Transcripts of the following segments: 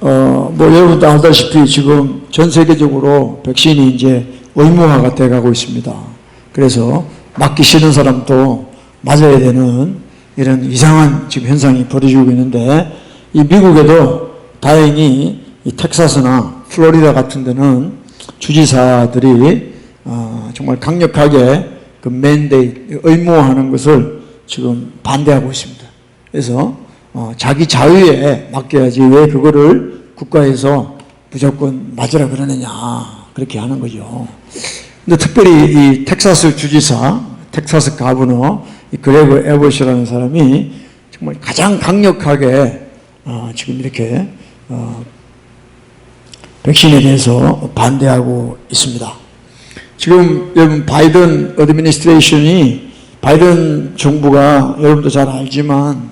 뭐 여러분도 알다시피 지금 전 세계적으로 백신이 이제 의무화가 돼가고 있습니다. 그래서 맞기 싫은 사람도 맞아야 되는 이런 이상한 지금 현상이 벌어지고 있는데, 이 미국에도 다행히 이 텍사스나 플로리다 같은 데는 주지사들이 정말 강력하게 그 맨데이트, 의무화하는 것을 지금 반대하고 있습니다. 그래서 자기 자유에 맡겨야지 왜 그거를 국가에서 무조건 맞으라 그러느냐, 그렇게 하는 거죠. 근데 특별히 이 텍사스 주지사, 텍사스 가버너 이 그레그 에버시라는 사람이 정말 가장 강력하게 지금 이렇게 백신에 대해서 반대하고 있습니다. 지금 여러분 바이든 어드미니스트레이션이, 바이든 정부가 여러분도 잘 알지만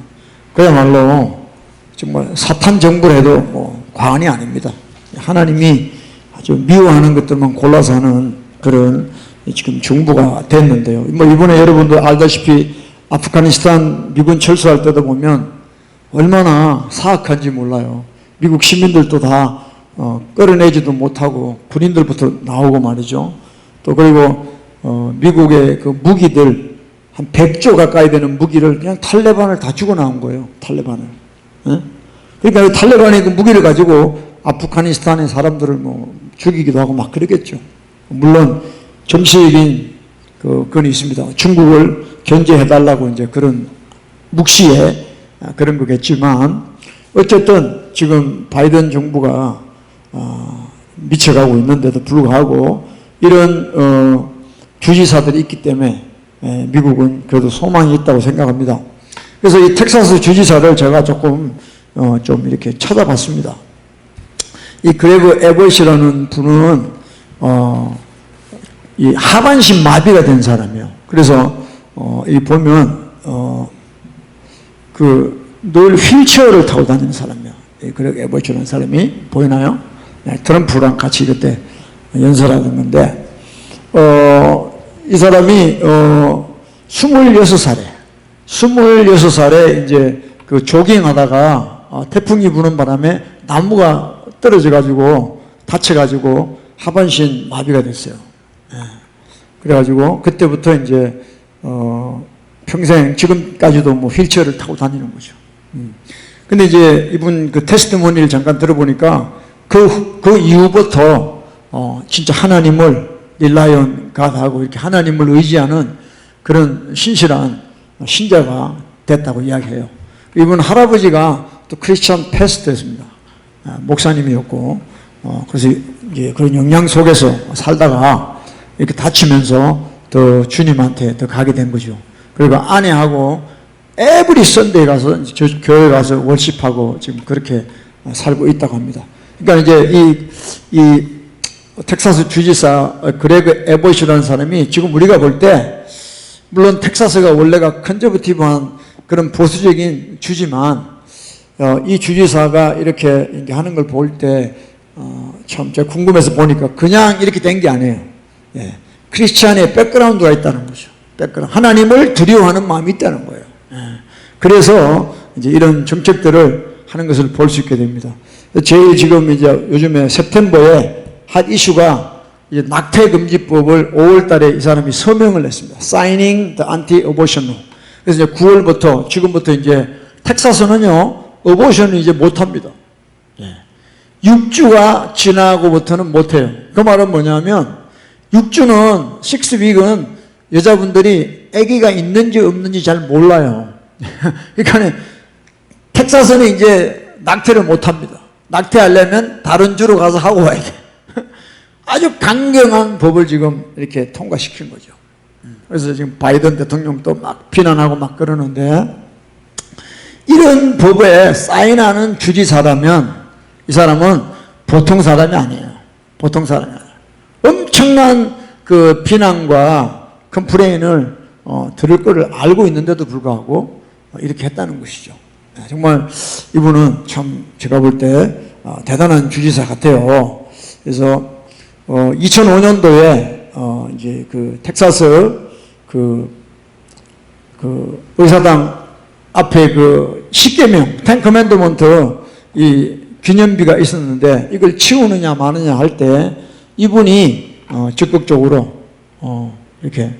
그야말로 정말 사탄 정부를 해도 뭐 과언이 아닙니다. 하나님이 아주 미워하는 것들만 골라서 하는 그런 지금 정부가 됐는데요. 뭐 이번에 여러분도 알다시피 아프가니스탄 미군 철수할 때도 보면 얼마나 사악한지 몰라요. 미국 시민들도 다 끌어내지도 못하고 군인들부터 나오고 말이죠. 또 그리고 미국의 그 무기들 한 100조 가까이 되는 무기를 그냥 탈레반을 다 주고 나온 거예요. 탈레반을. 예? 그러니까 탈레반이 그 무기를 가지고 아프가니스탄의 사람들을 뭐 죽이기도 하고 막 그러겠죠. 물론 정치적인 그건 있습니다. 중국을 견제해달라고 이제 그런 묵시에 그런 거겠지만, 어쨌든 지금 바이든 정부가 미쳐가고 있는데도 불구하고 이런 주지사들이 있기 때문에 미국은 그래도 소망이 있다고 생각합니다. 그래서 이 텍사스 주지사를 제가 조금 좀 이렇게 찾아봤습니다. 이 그레그 에버시라는 분은 이 하반신 마비가 된 사람이에요. 그래서 이 보면 그 늘 휠체어를 타고 다니는 사람이에요. 이 그레그 에버시라는 사람이 보이나요? 네, 트럼프랑 같이 그때 연설하는 건데, 이 사람이 26살에 이제 그 조깅하다가 태풍이 부는 바람에 나무가 떨어져 가지고 다쳐 가지고 하반신 마비가 됐어요. 예. 그래가지고 그때부터 이제 평생 지금까지도 뭐 휠체어를 타고 다니는 거죠. 근데 이제 이분 그 테스티모니를 잠깐 들어보니까 그 이후부터 진짜 하나님을 릴라이언 갓하고 이렇게 하나님을 의지하는 그런 신실한 신자가 됐다고 이야기해요. 이분 할아버지가 또 크리스천 패스터였습니다. 목사님이었고, 그래서 이제 그런 영향 속에서 살다가 이렇게 다치면서 더 주님한테 더 가게 된 거죠. 그리고 아내하고 에브리 선데이 가서 교회 가서 월십하고 지금 그렇게 살고 있다고 합니다. 그러니까 이제 이 텍사스 주지사 그레그 에버시라는 사람이 지금 우리가 볼 때, 물론 텍사스가 원래가 컨저버티브한 그런 보수적인 주지만 이 주지사가 이렇게 하는 걸 볼 때 참 제가 궁금해서 보니까 그냥 이렇게 된 게 아니에요. 예. 크리스찬의 백그라운드가 있다는 거죠. 백그라운드. 하나님을 두려워하는 마음이 있다는 거예요. 예. 그래서 이제 이런 정책들을 하는 것을 볼 수 있게 됩니다. 제일 지금 이제 요즘에 september에 핫 이슈가 이제 낙태금지법을 5월 달에 이 사람이 서명을 냈습니다. Signing the Anti-Abortion Law. 그래서 이제 9월부터, 지금부터 이제 텍사스는요, 어보션을 이제 못합니다. 6주가 지나고부터는 못해요. 그 말은 뭐냐면, 6주는, 6week은 여자분들이 아기가 있는지 없는지 잘 몰라요. 그러니까 텍사스는 이제 낙태를 못합니다. 낙태하려면 다른 주로 가서 하고 와야 돼. 아주 강경한 법을 지금 이렇게 통과시킨 거죠. 그래서 지금 바이든 대통령도 막 비난하고 막 그러는데, 이런 법에 사인하는 주지사라면 이 사람은 보통 사람이 아니에요. 보통 사람이 아니에요. 엄청난 그 비난과 컴플레인을 들을 거를 알고 있는데도 불구하고 이렇게 했다는 것이죠. 정말 이분은 참 제가 볼 때 대단한 주지사 같아요. 그래서 2005년도에 이제 그 텍사스 그 의사당 앞에 그 10계명, 10 커맨드먼트 이 기념비가 있었는데 이걸 치우느냐 마느냐 할 때 이분이 적극적으로 이렇게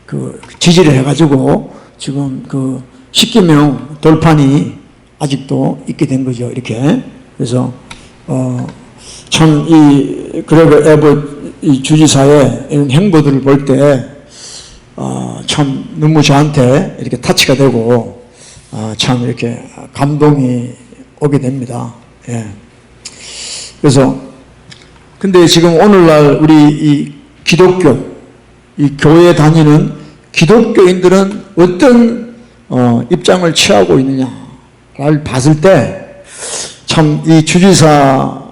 그 지지를 해가지고 지금 그 10개명 돌판이 아직도 있게 된 거죠. 이렇게. 그래서 참 이 그레거 에봇 이 주지사의 이런 행보들을 볼 때 참 너무 저한테 이렇게 타치가 되고 참 이렇게 감동이 오게 됩니다. 예. 그래서 근데 지금 오늘날 우리 이 기독교 이 교회 다니는 기독교인들은 어떤 입장을 취하고 있느냐를 봤을 때 참 이 주지사보다도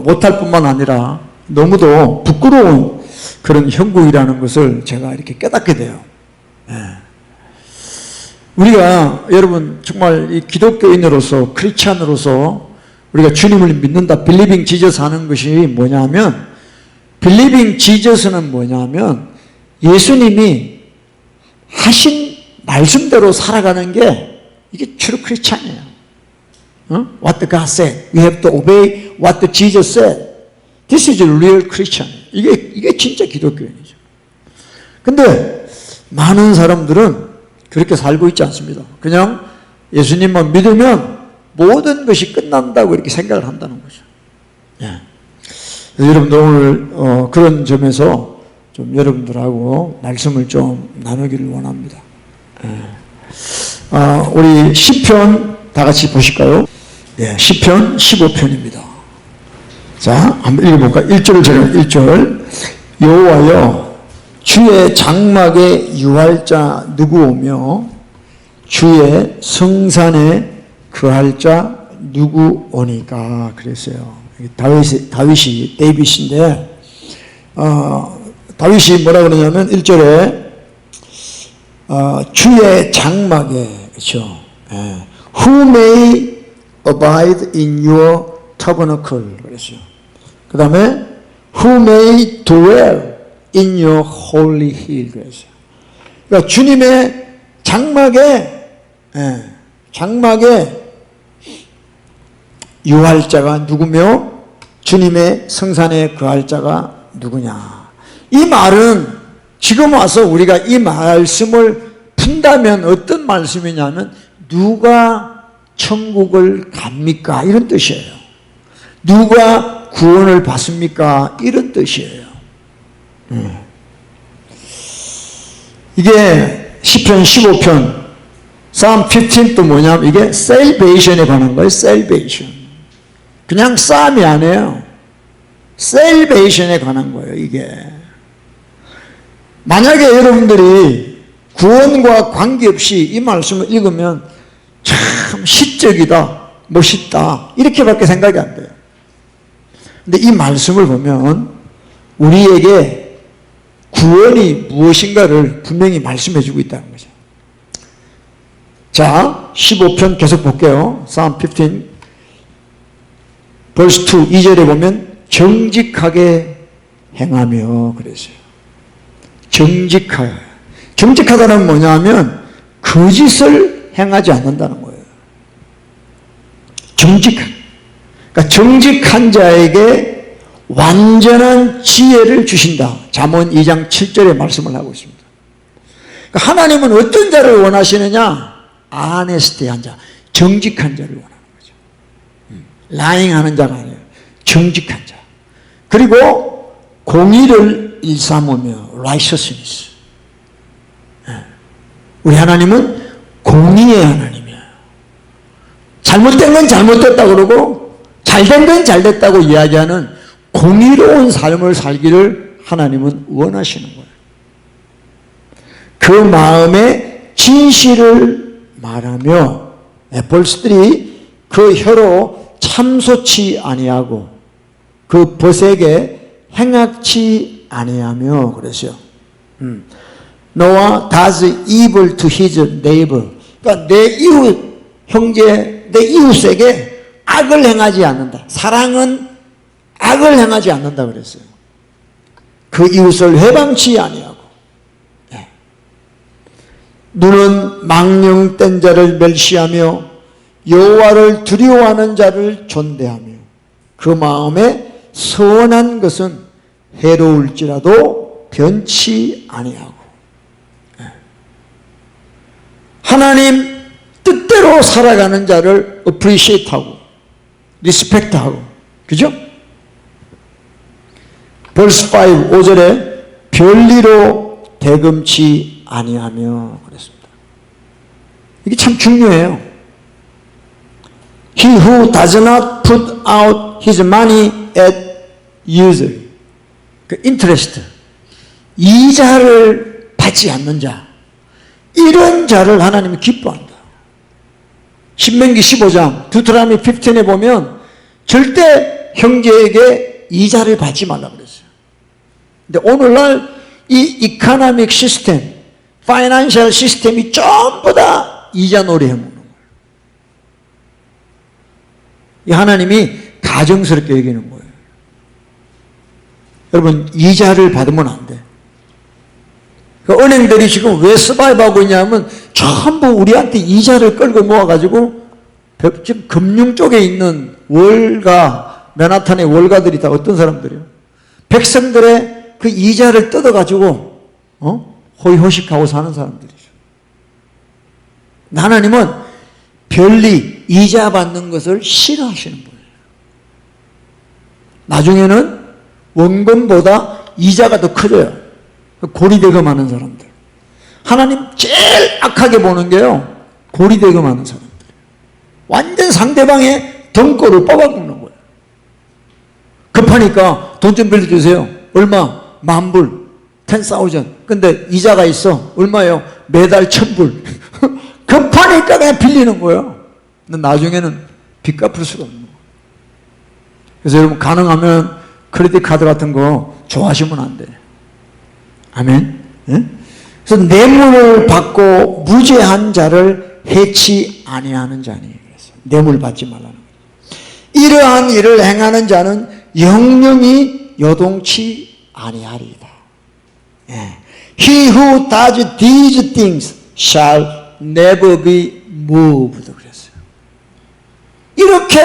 못할 뿐만 아니라 너무도 부끄러운 그런 형국이라는 것을 제가 이렇게 깨닫게 돼요. 예. 우리가 여러분 정말 이 기독교인으로서 크리스찬으로서 우리가 주님을 믿는다, 빌리빙 지저스 하는 것이 뭐냐면, 빌리빙 지저스는 뭐냐면 예수님이 하신 말씀대로 살아가는 게 이게 true 크리스찬이에요. What the God said. We have to obey what the Jesus said. This is a real Christian. 이게 진짜 기독교인이죠. 근데 많은 사람들은 그렇게 살고 있지 않습니다. 그냥 예수님만 믿으면 모든 것이 끝난다고 이렇게 생각을 한다는 거죠. 예. 여러분들 오늘 그런 점에서 좀 여러분들하고 말씀을 좀 나누기를 원합니다. 예. 우리 시편 다 같이 보실까요? 예, 시편 15편입니다. 자, 한번 읽어볼까? 1절을 제가 1절. 여호와여, 주의 장막에 유할 자 누구오며 주의 성산에 거할 자 누구오니까 그랬어요. 다윗이 데이빗인데 다윗이 뭐라 그러냐면 1절에 주의 장막에 그렇죠. 예. Who may abide in your tabernacle 그랬어요. 그 다음에 Who may dwell in your holy hill 그랬어요. 그러니까 주님의 장막에 유할 자가 누구며 주님의 성산에 거할 자가 누구냐. 이 말은 지금 와서 우리가 이 말씀을 푼다면 어떤 말씀이냐면 누가 천국을 갑니까? 이런 뜻이에요. 누가 구원을 받습니까? 이런 뜻이에요. 이게 시편 15편 Psalm 15도 뭐냐면 이게 salvation에 관한 거예요. salvation. 그냥 쌈이 아니에요. salvation에 관한 거예요. 이게 만약에 여러분들이 구원과 관계없이 이 말씀을 읽으면 참 시적이다, 멋있다 이렇게밖에 생각이 안 돼요. 근데 이 말씀을 보면 우리에게 구원이 무엇인가를 분명히 말씀해 주고 있다는 거죠. 자, 15편 계속 볼게요. Psalm 15 verse 2 2절에 보면 정직하게 행하며 그랬어요. 정직하다는 뭐냐면 거짓을 행하지 않는다는 거예요. 그러니까 정직한 자에게 완전한 지혜를 주신다. 잠언 2장 7절의 말씀을 하고 있습니다. 그러니까 하나님은 어떤 자를 원하시느냐? 아네스티한 자, 정직한 자를 원하는 거죠. 라잉하는 자가 아니에요. 정직한 자. 그리고 공의를 일삼으며 righteousness. 우리 하나님은 공의의 하나님이에요. 잘못된 건 잘못됐다고 그러고 잘된 건 잘됐다고 이야기하는 공의로운 삶을 살기를 하나님은 원하시는 거예요. 그 마음의 진실을 말하며 벌스들이 그 혀로 참소치 아니하고 그 벗에게 행악치 아니하며 그랬어요. 너와 does evil to his neighbor. 그러니까 내 이웃 형제, 내 이웃에게 악을 행하지 않는다. 사랑은 악을 행하지 않는다 그랬어요. 그 이웃을 회방치 아니하고. 눈은 망령된 자를 멸시하며 여호와를 두려워하는 자를 존대하며 그 마음에 선한 것은 해로울지라도 변치 아니하고. 하나님 뜻대로 살아가는 자를 appreciate하고 리스펙트하고, 그죠? 벌스 5, 5절에 별리로 대금치 아니하며 그랬습니다. 이게 참 중요해요. He who does not put out his money at usury, 그 interest, 이자를 받지 않는 자, 이런 자를 하나님이 기뻐한다. 신명기 15장 두트라미 15에 보면 절대 형제에게 이자를 받지 말라고 그랬어요. 근데 오늘날 이 이코노믹 시스템, 파이낸셜 시스템이 전부 다 이자 놀이해 먹는 거예요. 이 하나님이 가정스럽게 여기는 거예요. 여러분, 이자를 받으면 안 돼. 그 은행들이 지금 왜 서바이브하고 있냐면 전부 우리한테 이자를 끌고 모아가지고 지금 금융 쪽에 있는 월가, 맨하탄의 월가들이 다 어떤 사람들이에요? 백성들의 그 이자를 뜯어가지고 호의호식하고 사는 사람들이죠. 하나님은 별리 이자 받는 것을 싫어하시는 거예요. 나중에는 원금보다 이자가 더 커져요. 고리대금하는 사람들. 하나님 제일 악하게 보는 게요, 고리대금하는 사람들. 완전 상대방의 등골을 뽑아먹는 거예요. 급하니까 돈 좀 빌려주세요. 얼마? 10,000불, 10,000. 근데 이자가 있어. 얼마예요? 매달 1,000불. 급하니까 그냥 빌리는 거예요. 근데 나중에는 빚 갚을 수가 없는 거예요. 그래서 여러분, 가능하면 크레딧 카드 같은 거 좋아하시면 안 돼요. 아멘. 예? 그래서 뇌물을 받고 무죄한 자를 해치 아니하는 자니. 뇌물 받지 말라는 거예요. 이러한 일을 행하는 자는 영영이 요동치 아니하리이다. 예. He who does these things shall never be moved. 그랬어요. 이렇게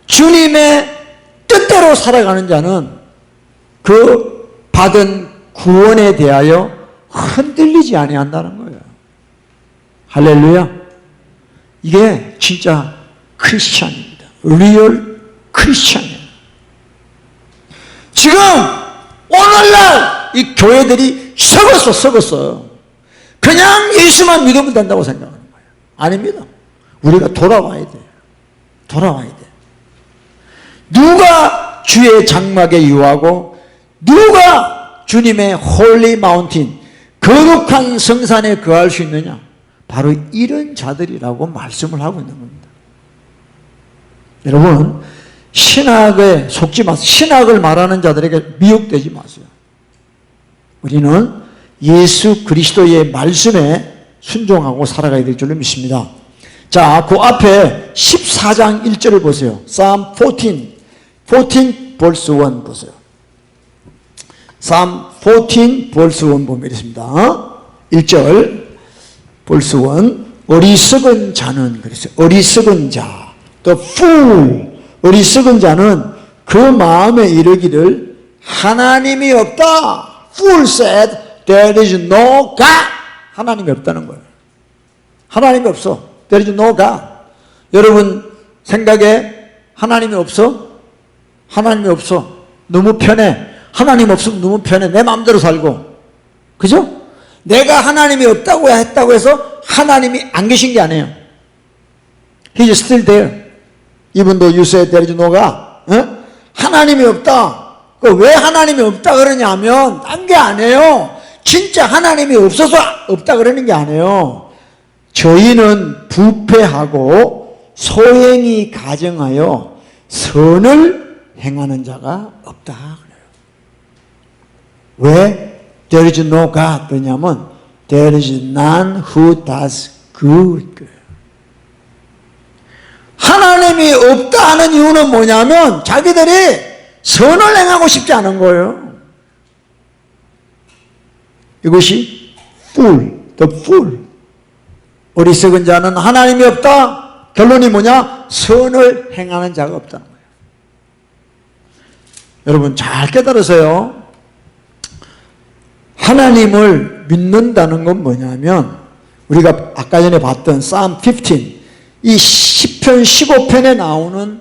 주님의 뜻대로 살아가는 자는 그 받은 구원에 대하여 흔들리지 아니한다는 거예요. 할렐루야. 이게 진짜 크리스찬입니다. 리얼 크리스찬이에요. 지금 오늘날 이 교회들이 썩었어. 그냥 예수만 믿으면 된다고 생각하는 거예요. 아닙니다. 우리가 돌아와야 돼요. 돌아와야 돼요. 누가 주의 장막에 유하고 누가 주님의 홀리 마운틴, 거룩한 성산에 거할 수 있느냐? 바로 이런 자들이라고 말씀을 하고 있는 겁니다. 여러분, 신학에 속지 마세요. 신학을 말하는 자들에게 미혹되지 마세요. 우리는 예수 그리스도의 말씀에 순종하고 살아가야 될 줄로 믿습니다. 자, 그 앞에 14장 1절을 보세요. Psalm 14 verse 1 보세요. Psalm 14 verse 1 보면 이렇습니다. 1절 verse 1, 어리석은 자는 그랬어요. 어리석은 자, the fool, 어리석은 자는 그 마음에 이르기를 하나님이 없다. Fool said there is no God. 하나님이 없다는 거예요. 하나님이 없어. There is no God. 여러분 생각에 하나님이 없어? 하나님이 없어. 너무 편해. 하나님 없으면 너무 편해. 내 마음대로 살고. 그죠? 내가 하나님이 없다고 했다고 해서 하나님이 안 계신 게 아니에요. He is still there. Even though you say there is no God. 하나님이 없다. 왜 하나님이 없다 그러냐 하면 딴 게 아니에요. 진짜 하나님이 없어서 없다 그러는 게 아니에요. 저희는 부패하고 소행이 가정하여 선을 행하는 자가 없다 그래요. 왜 there is no God 그러냐면 there is none who does good 그래요. 하나님이 없다 하는 이유는 뭐냐면 자기들이 선을 행하고 싶지 않은 거예요. 이것이 fool, the fool. 어리석은 자는 하나님이 없다. 결론이 뭐냐? 선을 행하는 자가 없다는 거예요. 여러분 잘 깨달으세요. 하나님을 믿는다는 건 뭐냐면 우리가 아까 전에 봤던 Psalm 15, 이 시편 15편에 나오는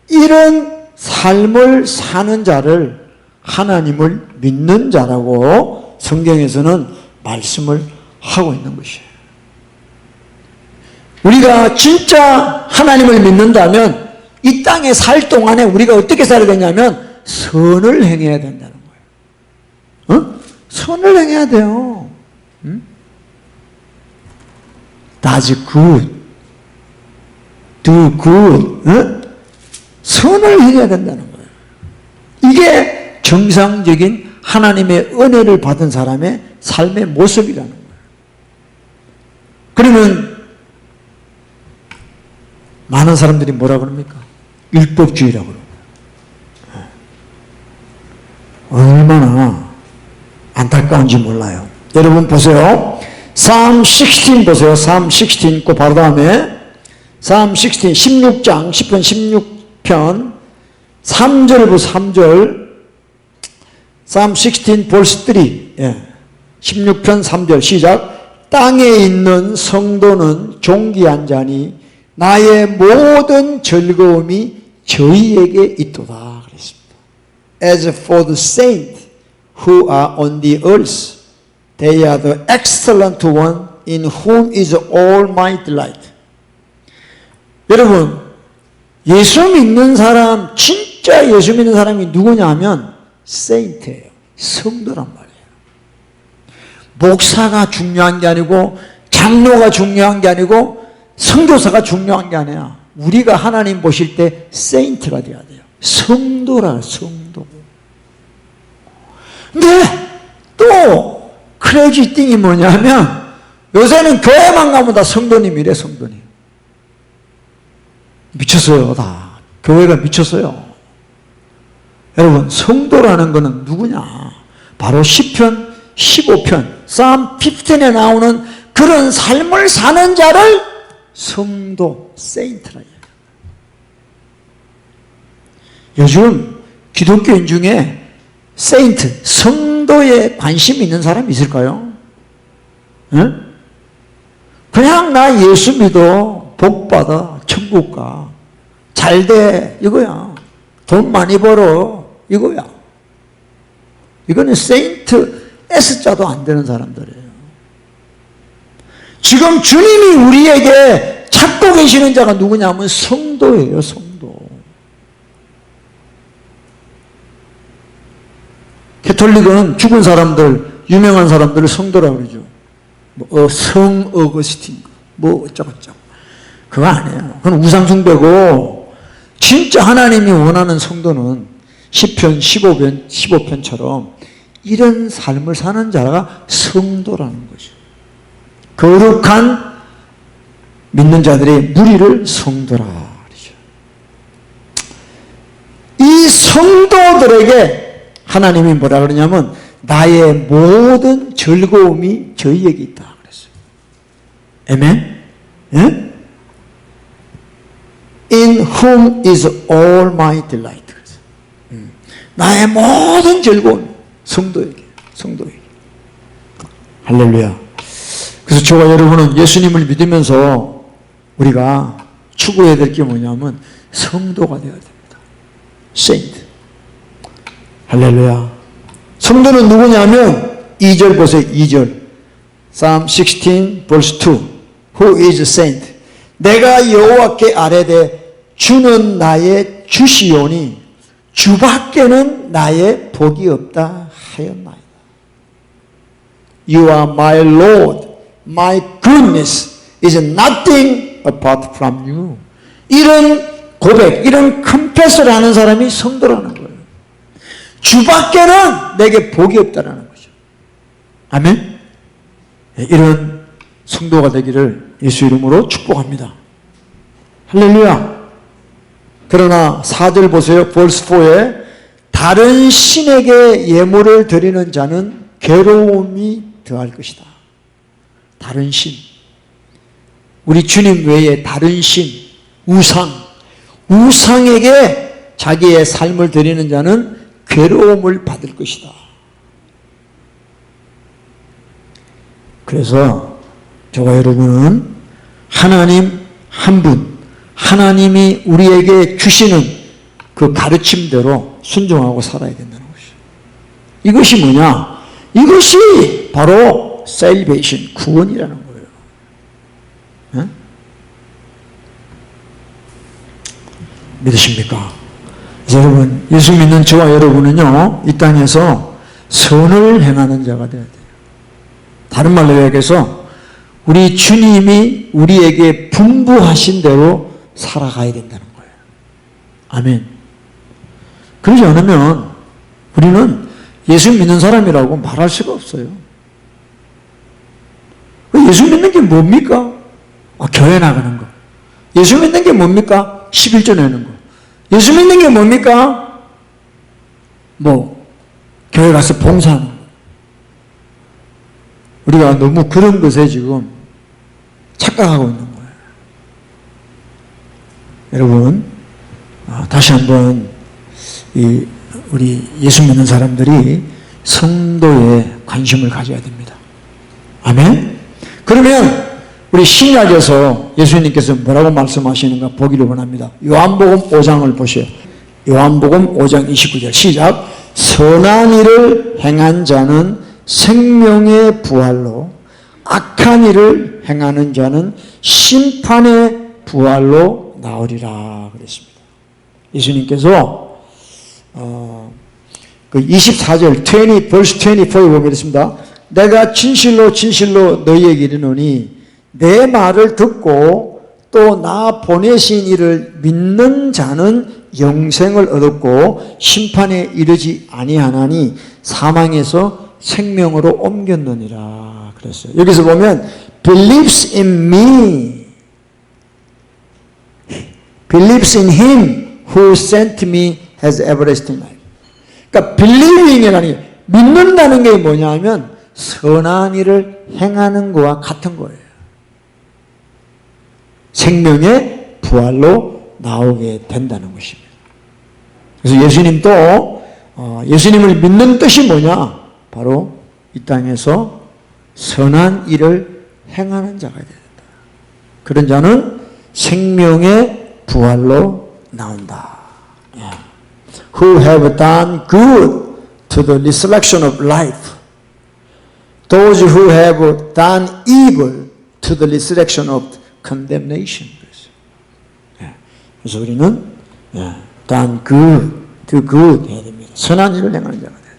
이런 삶을 사는 자를 하나님을 믿는 자라고 성경에서는 말씀을 하고 있는 것이에요. 우리가 진짜 하나님을 믿는다면 이 땅에 살 동안에 우리가 어떻게 살아야 되냐면 선을 행해야 된다는 거예요. 선을 행해야 돼요. Does good, do good. 선을 행해야 된다는 거예요. 이게 정상적인 하나님의 은혜를 받은 사람의 삶의 모습이라는 거예요. 그러면 많은 사람들이 뭐라 그럽니까? 율법주의라고 그러고. 얼마나 안타까운지 몰라요. 여러분 보세요. Psalm 16 보세요. Psalm 16, 그 바로 다음에 Psalm 16, 16장, 10편 16편 3절 보세요. 3절 Psalm 16 verse 3, 16편 3절 시작. 땅에 있는 성도는 존귀한 자니 나의 모든 즐거움이 저희에게 있도다 그랬습니다. As for the saints who are on the earth, they are the excellent one in whom is all my delight. 여러분, 예수 믿는 사람, 진짜 예수 믿는 사람이 누구냐 하면 세인트예요. 성도란 말이에요. 목사가 중요한 게 아니고 장로가 중요한 게 아니고 선교사가 중요한 게 아니야. 우리가 하나님 보실 때 세인트가 돼야 돼요. 성도라, 성도. 근데 또 크레이지 띵이 뭐냐면 요새는 교회만 가면 다 성도님이래. 성도님 미쳤어요. 다 교회가 미쳤어요. 여러분 성도라는 거는 누구냐? 바로 시편 15편 Psalm 15에 나오는 그런 삶을 사는 자를 성도, 세인트라 해요. 요즘 기독교인 중에 세인트, 성도에 관심 있는 사람이 있을까요? 응? 그냥 나 예수 믿어, 복받아, 천국 가, 잘돼, 이거야. 돈 많이 벌어, 이거야. 이거는 세인트 S자도 안 되는 사람들이에요. 지금 주님이 우리에게 찾고 계시는 자가 누구냐면 성도예요. 성도. 캐톨릭은 죽은 사람들, 유명한 사람들을 성도라고 그러죠. 성 어거스틴, 어쩌고저쩌고. 그거 아니에요. 그건 우상숭배고, 진짜 하나님이 원하는 성도는 시편 15편처럼 이런 삶을 사는 자가 성도라는 거죠. 거룩한 믿는 자들의 무리를 성도라 그러죠. 이 성도들에게 하나님이 뭐라 그러냐면 나의 모든 즐거움이 저희에게 있다 그랬어요. 아멘? 예? In whom is all my delight. 나의 모든 즐거움 성도에게. 할렐루야. 그래서 저와 여러분은 예수님을 믿으면서 우리가 추구해야 될 게 뭐냐면 성도가 되어야 됩니다. Saint. 할렐루야. 성도는 누구냐면 2절 보세요. 2절 Psalm 16 verse 2 Who is a saint? 내가 여호와께 아뢰되 주는 나의 주시오니 주밖에는 나의 복이 없다 하였나이다. You are my Lord. My goodness is nothing apart from you. 이런 고백, 이런 컨페스를 하는 사람이 성도라는 거예요. 주밖에는 내게 복이 없다는 거죠. 아멘? 이런 성도가 되기를 예수 이름으로 축복합니다. 할렐루야. 그러나 4절 보세요. verse 4에 다른 신에게 예물을 드리는 자는 괴로움이 더할 것이다. 다른 신. 우리 주님 외에 다른 신, 우상에게 자기의 삶을 드리는 자는 괴로움을 받을 것이다. 그래서 저와 여러분은 하나님 한 분, 하나님이 우리에게 주시는 그 가르침대로 순종하고 살아야 된다는 것이죠. 이것이 뭐냐? 이것이 바로 salvation, 구원이라는 거예요. 네? 믿으십니까? 여러분, 예수 믿는 저와 여러분은요, 이 땅에서 선을 행하는 자가 되어야 돼요. 다른 말로 얘기해서 우리 주님이 우리에게 분부하신 대로 살아가야 된다는 거예요. 아멘. 그러지 않으면 우리는 예수 믿는 사람이라고 말할 수가 없어요. 예수 믿는 게 뭡니까? 교회 나가는 거. 예수 믿는 게 뭡니까? 11조 내는 거. 예수 믿는 게 뭡니까? 교회 가서 봉사하는 거. 우리가 너무 그런 것에 지금 착각하고 있는 거예요. 여러분, 다시 한번 우리 예수 믿는 사람들이 성도에 관심을 가져야 됩니다. 아멘? 그러면 우리 신약에서 예수님께서 뭐라고 말씀하시는가 보기를 원합니다. 요한복음 5장을 보세요. 요한복음 5장 29절 시작. 선한 일을 행한 자는 생명의 부활로, 악한 일을 행하는 자는 심판의 부활로 나오리라 그랬습니다. 예수님께서 그 24절 verse 24에 보면 이렇습니다. 내가 진실로 진실로 너희에게 이르노니 내 말을 듣고 또 나 보내신 이를 믿는 자는 영생을 얻었고 심판에 이르지 아니하나니 사망에서 생명으로 옮겼느니라 그랬어요. 여기서 보면 believes in me, believes in him who sent me has everlasting life. 그러니까 believing이라는 게 믿는다는 게 뭐냐면 선한 일을 행하는 것과 같은 거예요. 생명의 부활로 나오게 된다는 것입니다. 그래서 예수님도 예수님을 믿는 뜻이 뭐냐? 바로 이 땅에서 선한 일을 행하는 자가 되야 된다. 그런 자는 생명의 부활로 나온다. Who have done good to the resurrection of life. Those who have done evil to the resurrection of condemnation. 그래서 우리는 done good, do good 해야 됩니다. 선한 일을 행하는 자가 돼야 됩니다.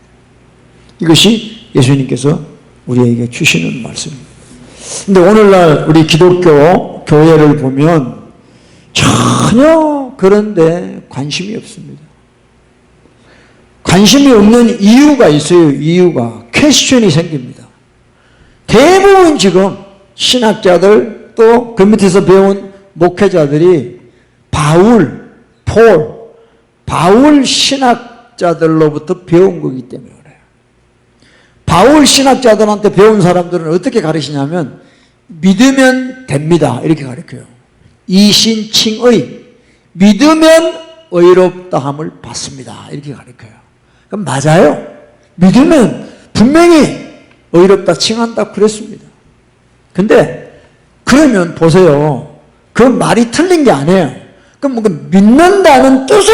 이것이 예수님께서 우리에게 주시는 말씀입니다. 근데 오늘날 우리 기독교 교회를 보면 전혀 그런데 관심이 없습니다. 관심이 없는 이유가 있어요. 이유가 퀘스천이 생깁니다. 대부분 지금 신학자들 또 그 밑에서 배운 목회자들이 바울 신학자들로부터 배운 거기 때문에 그래요. 바울 신학자들한테 배운 사람들은 어떻게 가르치냐면 믿으면 됩니다 이렇게 가르쳐요. 이신칭의 믿으면 의롭다함을 받습니다 이렇게 가르쳐요. 그럼 맞아요. 믿으면 분명히 의롭다 칭한다 그랬습니다. 근데 그러면 보세요. 그 말이 틀린 게 아니에요. 그럼 믿는다는 뜻을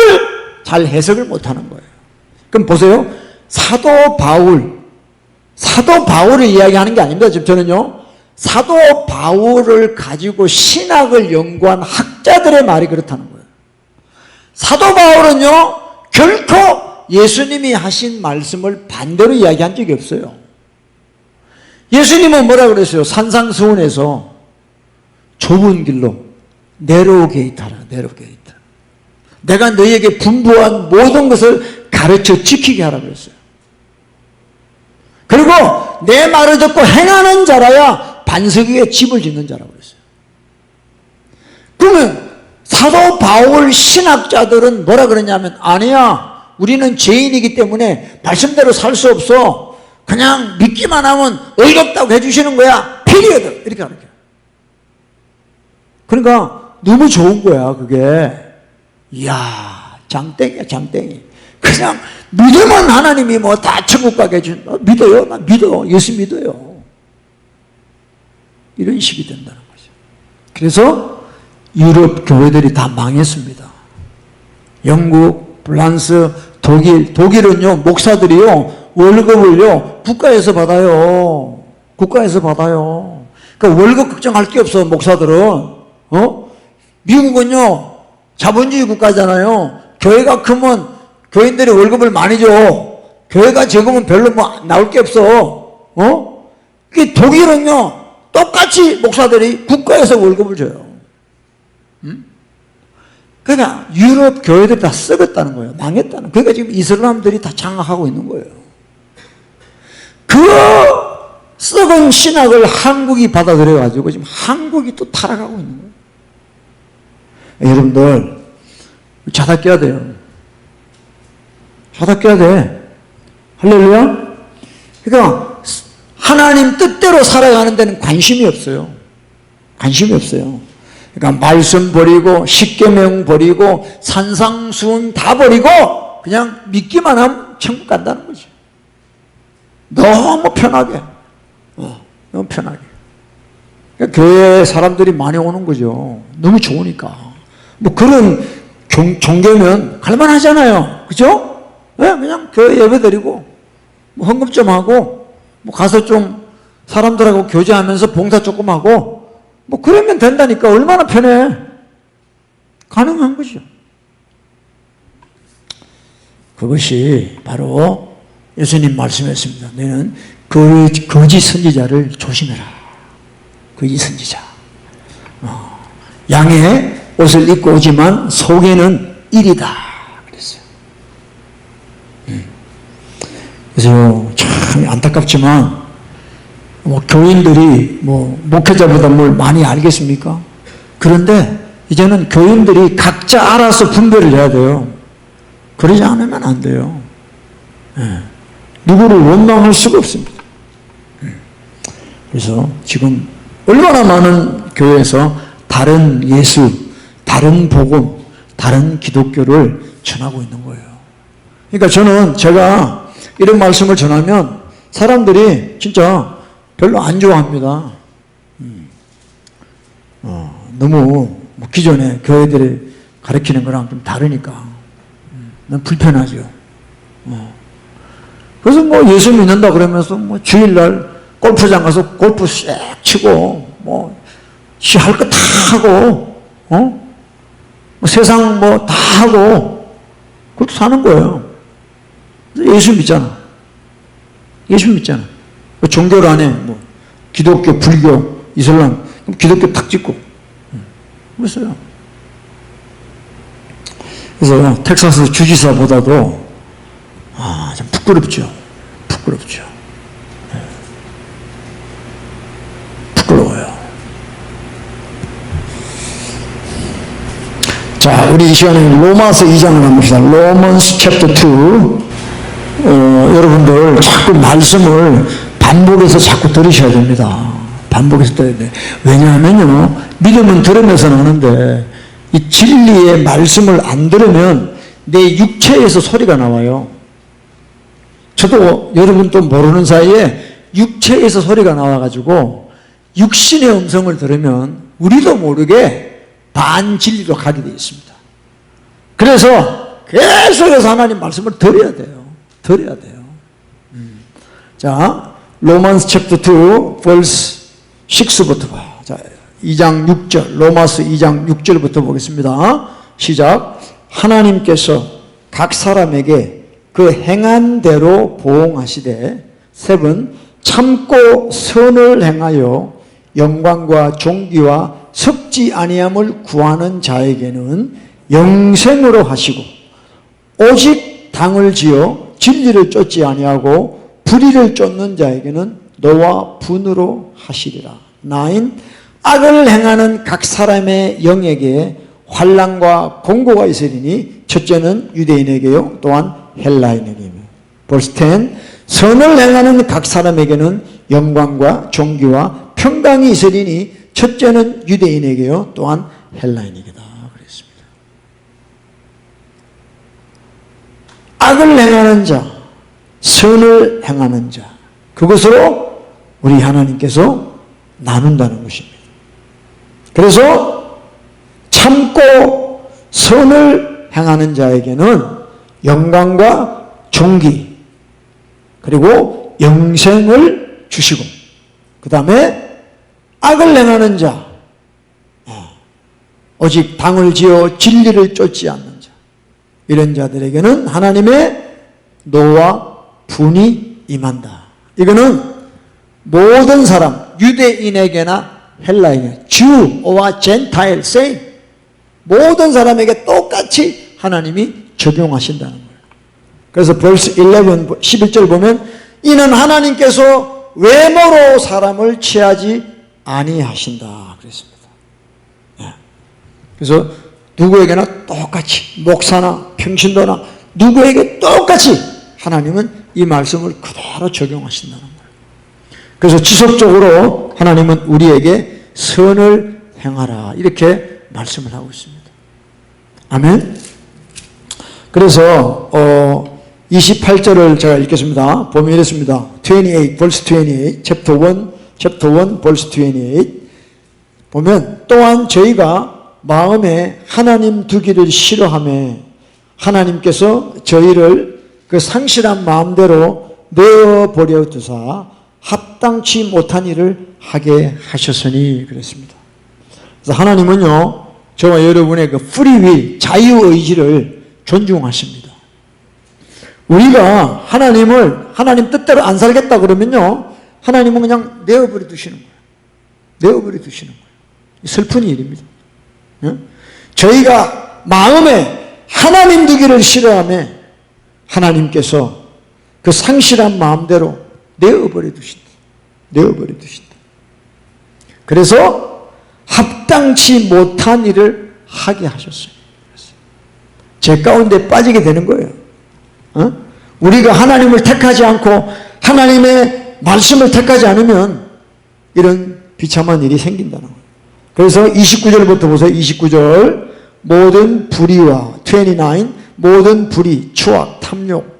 잘 해석을 못하는 거예요. 그럼 보세요. 사도 바울을 이야기하는 게 아닙니다. 지금 저는요. 사도 바울을 가지고 신학을 연구한 학자들의 말이 그렇다는 거예요. 사도 바울은요. 결코 예수님이 하신 말씀을 반대로 이야기한 적이 없어요. 예수님은 뭐라 그랬어요? 산상수훈에서 좁은 길로 내로게이트 하라. 내로게이트. 내가 너희에게 분부한 모든 것을 가르쳐 지키게 하라 그랬어요. 그리고 내 말을 듣고 행하는 자라야 반석 위에 집을 짓는 자라고 그랬어요. 그러면 사도 바울 신학자들은 뭐라 그러냐면 아니야. 우리는 죄인이기 때문에 말씀대로 살 수 없어. 그냥 믿기만 하면 의롭다고 해주시는 거야. 피리어드. 이렇게 가르쳐요. 그러니까 너무 좋은 거야, 그게. 이야, 장땡이야, 장땡이. 그냥 믿으면 하나님이 뭐 다 천국 가게 해준다. 믿어요. 나 믿어. 예수 믿어요. 이런 식이 된다는 거죠. 그래서 유럽 교회들이 다 망했습니다. 영국, 프랑스, 독일은요, 목사들이요, 월급을요, 국가에서 받아요. 국가에서 받아요. 그러니까 월급 걱정할 게 없어, 목사들은. 미국은요, 자본주의 국가잖아요. 교회가 크면 교인들이 월급을 많이 줘. 교회가 적으면 별로 뭐 나올 게 없어. 독일은요, 똑같이 목사들이 국가에서 월급을 줘요. 그러니까 유럽 교회들이 다 썩었다는 거예요. 망했다는. 그러니까 지금 이슬람들이 다 장악하고 있는 거예요. 그 썩은 신학을 한국이 받아들여가지고 지금 한국이 또 타락하고 있는 거예요. 여러분들 자다 깨야 돼요. 자다 깨야 돼. 할렐루야. 그러니까 하나님 뜻대로 살아가는 데는 관심이 없어요. 관심이 없어요. 그러니까 말씀 버리고 십계명 버리고 산상수훈 다 버리고 그냥 믿기만 하면 천국 간다는 거지. 너무 편하게. 너무 편하게. 그러니까 교회 사람들이 많이 오는 거죠. 너무 좋으니까. 뭐 그런 종교면 갈만하잖아요. 그죠? 네, 그냥 교회 예배 드리고 뭐 헌금 좀 하고 뭐 가서 좀 사람들하고 교제하면서 봉사 조금 하고 뭐 그러면 된다니까. 얼마나 편해. 가능한 거죠. 그것이 바로 예수님 말씀했습니다. 너는 거짓 선지자를 조심해라. 거짓 선지자. 양의 옷을 입고 오지만 속에는 일이다. 그랬어요. 그래서 참 안타깝지만 뭐 교인들이 뭐 목회자보다 뭘 많이 알겠습니까? 그런데 이제는 교인들이 각자 알아서 분별을 해야 돼요. 그러지 않으면 안 돼요. 누구를 원망할 수가 없습니다. 그래서 지금 얼마나 많은 교회에서 다른 예수, 다른 복음, 다른 기독교를 전하고 있는 거예요. 그러니까 저는 제가 이런 말씀을 전하면 사람들이 진짜 별로 안 좋아합니다. 너무 뭐 기존에 교회들이 가르치는 거랑 좀 다르니까 난 불편하죠. 그래서 뭐 예수 믿는다 그러면서 뭐 주일날 골프장 가서 골프 씩 치고 뭐 시 할 거 다 하고 뭐 세상 뭐 다 하고 그것도 사는 거예요. 예수 믿잖아. 예수 믿잖아. 종교 안에 뭐 기독교, 불교, 이슬람, 기독교 탁 찍고 그랬어요. 그래서 텍사스 주지사보다도 좀 부끄럽죠. 부끄럽죠. 부끄러워요. 자, 우리 이 시간에 로마서 2장을 한번 봅시다. Romans chapter 2. 여러분들 자꾸 말씀을 반복해서 자꾸 들으셔야 됩니다. 반복해서 들어야 돼. 왜냐하면요, 믿음은 들으면서 나오는데 이 진리의 말씀을 안 들으면 내 육체에서 소리가 나와요. 저도 여러분 또 모르는 사이에 육체에서 소리가 나와가지고 육신의 음성을 들으면 우리도 모르게 반진리로 가게 되어 있습니다. 그래서 계속해서 하나님 말씀을 들어야 돼요. 들어야 돼요. 자, 로마스 챕터 2 verse 6부터 봐요. 자, 2장 6절, 로마스 2장 6절부터 보겠습니다. 시작. 하나님께서 각 사람에게 그 행한 대로 보응하시되 7 참고 선을 행하여 영광과 존귀와 섞지 아니함을 구하는 자에게는 영생으로 하시고 오직 당을 지어 진리를 쫓지 아니하고 불의를 쫓는 자에게는 너와 분으로 하시리라. 9 악을 행하는 각 사람의 영에게 환난과 공고가 있으리니 첫째는 유대인에게요 또한 헬라인에게요. verse 10 선을 행하는 각 사람에게는 영광과 존귀와 평강이 있으리니 첫째는 유대인에게요 또한 헬라인이다 그랬습니다. 악을 행하는 자, 선을 행하는 자, 그것으로 우리 하나님께서 나눈다는 것입니다. 그래서 참고 선을 행하는 자에게는 영광과 존귀 그리고 영생을 주시고, 그 다음에 악을 행하는 자, 오직 당을 지어 진리를 쫓지 않는 자, 이런 자들에게는 하나님의 노와 분이 임한다. 이거는 모든 사람, 유대인에게나 헬라인에게, 주와 젠타일, 세임, 모든 사람에게 똑같이 하나님이 적용하신다는 거예요. 그래서 벌스 11절 보면 이는 하나님께서 외모로 사람을 취하지 아니하신다 그랬습니다. 그래서 누구에게나 똑같이, 목사나 평신도나 누구에게 똑같이 하나님은 이 말씀을 그대로 적용하신다는 거예요. 그래서 지속적으로 하나님은 우리에게 선을 행하라 이렇게 말씀을 하고 있습니다. 아멘. 그래서 28절을 제가 읽겠습니다. 보면 이렇습니다. 28, verse 28, chapter 1, verse 28 보면 또한 저희가 마음에 하나님 두기를 싫어하며 하나님께서 저희를 그 상실한 마음대로 내어버려 두사 합당치 못한 일을 하게 하셨으니 그랬습니다. 그래서 하나님은요, 저와 여러분의 그 프리윌, 자유의지를 존중하십니다. 우리가 하나님 뜻대로 안 살겠다 그러면요, 하나님은 그냥 내어버려 두시는 거예요. 내어버려 두시는 거예요. 슬픈 일입니다. 저희가 마음에 하나님 두기를 싫어하며 하나님께서 그 상실한 마음대로 내어버려 두신다. 내어버려 두신다. 그래서 합당치 못한 일을 하게 하셨어요. 죄 가운데 빠지게 되는 거예요. 우리가 하나님을 택하지 않고 하나님의 말씀을 택하지 않으면 이런 비참한 일이 생긴다는 거예요. 그래서 29절부터 보세요. 29절 모든 불의와 29 모든 불의, 추악, 탐욕,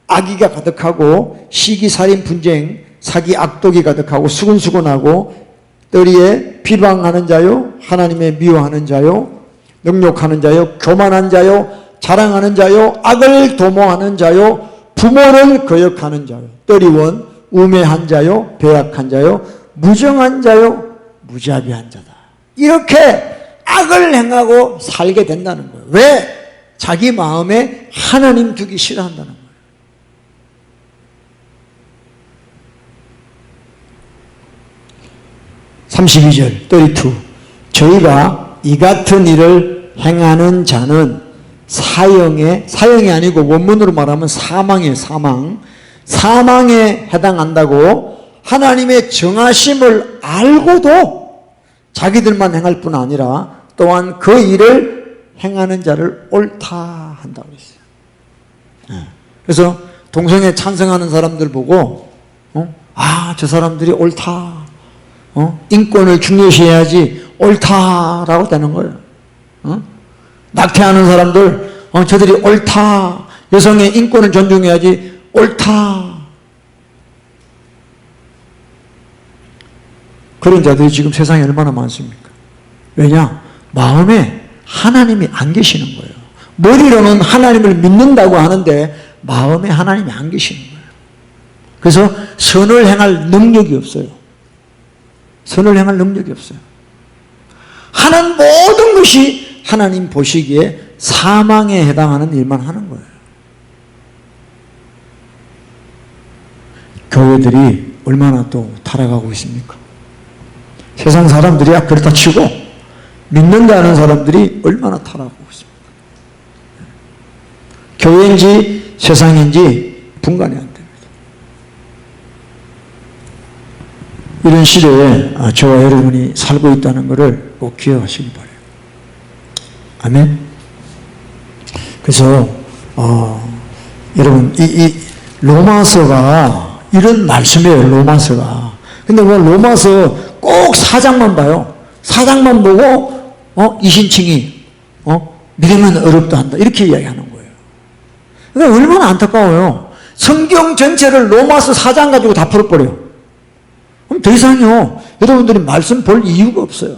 악의가 가득하고 시기살인, 분쟁, 사기, 악독이 가득하고 수근수근하고 떨이에 비방하는 자요, 하나님의 미워하는 자요, 능욕하는 자요, 교만한 자요, 자랑하는 자요, 악을 도모하는 자요, 부모를 거역하는 자요, 떨이원, 우매한 자요, 배약한 자요, 무정한 자요, 무자비한 자다. 이렇게 악을 행하고 살게 된다는 거예요. 왜? 자기 마음에 하나님 두기 싫어한다는 거예요. (32절) 32 저희가 이 같은 일을 행하는 자는 사형이 아니고 원문으로 말하면 사망이에요. 사망에 해당한다고 하나님의 정하심을 알고도 자기들만 행할 뿐 아니라 또한 그 일을 행하는 자를 옳다 한다고 했어요. 그래서 동성애 찬성하는 사람들 보고 저 사람들이 옳다, 인권을 중요시해야지 옳다라고 되는 거예요. 낙태하는 사람들 저들이 옳다, 여성의 인권을 존중해야지 옳다. 그런 자들이 지금 세상에 얼마나 많습니까? 왜냐? 마음에 하나님이 안 계시는 거예요. 머리로는 하나님을 믿는다고 하는데 마음에 하나님이 안 계시는 거예요. 그래서 선을 행할 능력이 없어요. 선을 행할 능력이 없어요. 하는 모든 것이 하나님 보시기에 사망에 해당하는 일만 하는 거예요. 교회들이 얼마나 또 타락하고 있습니까? 세상 사람들이야 그렇다 치고 믿는다는 사람들이 얼마나 타락하고 있습니까? 교회인지 세상인지 분간이 안 됩니다. 이런 시대에 저와 여러분이 살고 있다는 것을 꼭 기억하시기 바라요. 아멘. 그래서 여러분 이 로마서가 이런 말씀이에요. 로마서가. 근데 뭐 로마서 꼭 4장만 봐요. 4장만 보고 이신칭이 믿으면 어렵다 한다 이렇게 이야기하는 거예요. 그러니까 얼마나 안타까워요. 성경 전체를 로마서 4장 가지고 다 풀어버려요. 그럼 더 이상요 여러분들이 말씀 볼 이유가 없어요.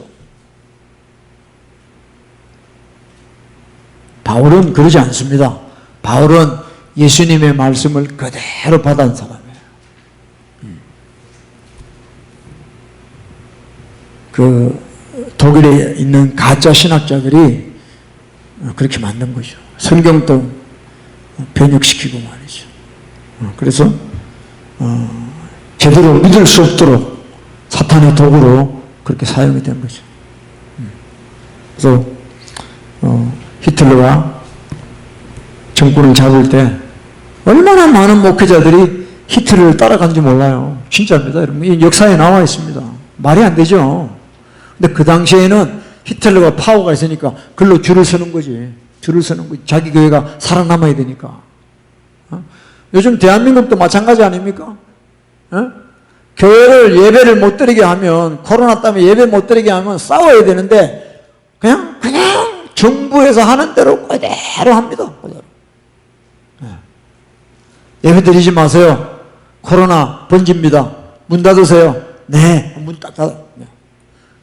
바울은 그러지 않습니다. 바울은 예수님의 말씀을 그대로 받은 사람이에요. 그 독일에 있는 가짜 신학자들이 그렇게 만든 거죠. 성경도 변혁시키고 말이죠. 그래서 제대로 믿을 수 없도록 사탄의 도구로 그렇게 사용이 된 거죠. 그래서 히틀러가 정권을 잡을 때 얼마나 많은 목회자들이 히틀러를 따라간지 몰라요. 진짜입니다. 여러분. 이 역사에 나와 있습니다. 말이 안 되죠. 근데 그 당시에는 히틀러가 파워가 있으니까 글로 줄을 서는 거지. 줄을 서는 거지. 자기 교회가 살아남아야 되니까. 요즘 대한민국도 마찬가지 아닙니까? 교회를 예배를 못 드리게 하면, 코로나 때문에 예배 못 드리게 하면 싸워야 되는데 그냥 정부에서 하는 대로 그대로 합니다. 그대로. 예배 드리지 마세요. 코로나 번집니다. 문 닫으세요. 네, 문 딱 닫아.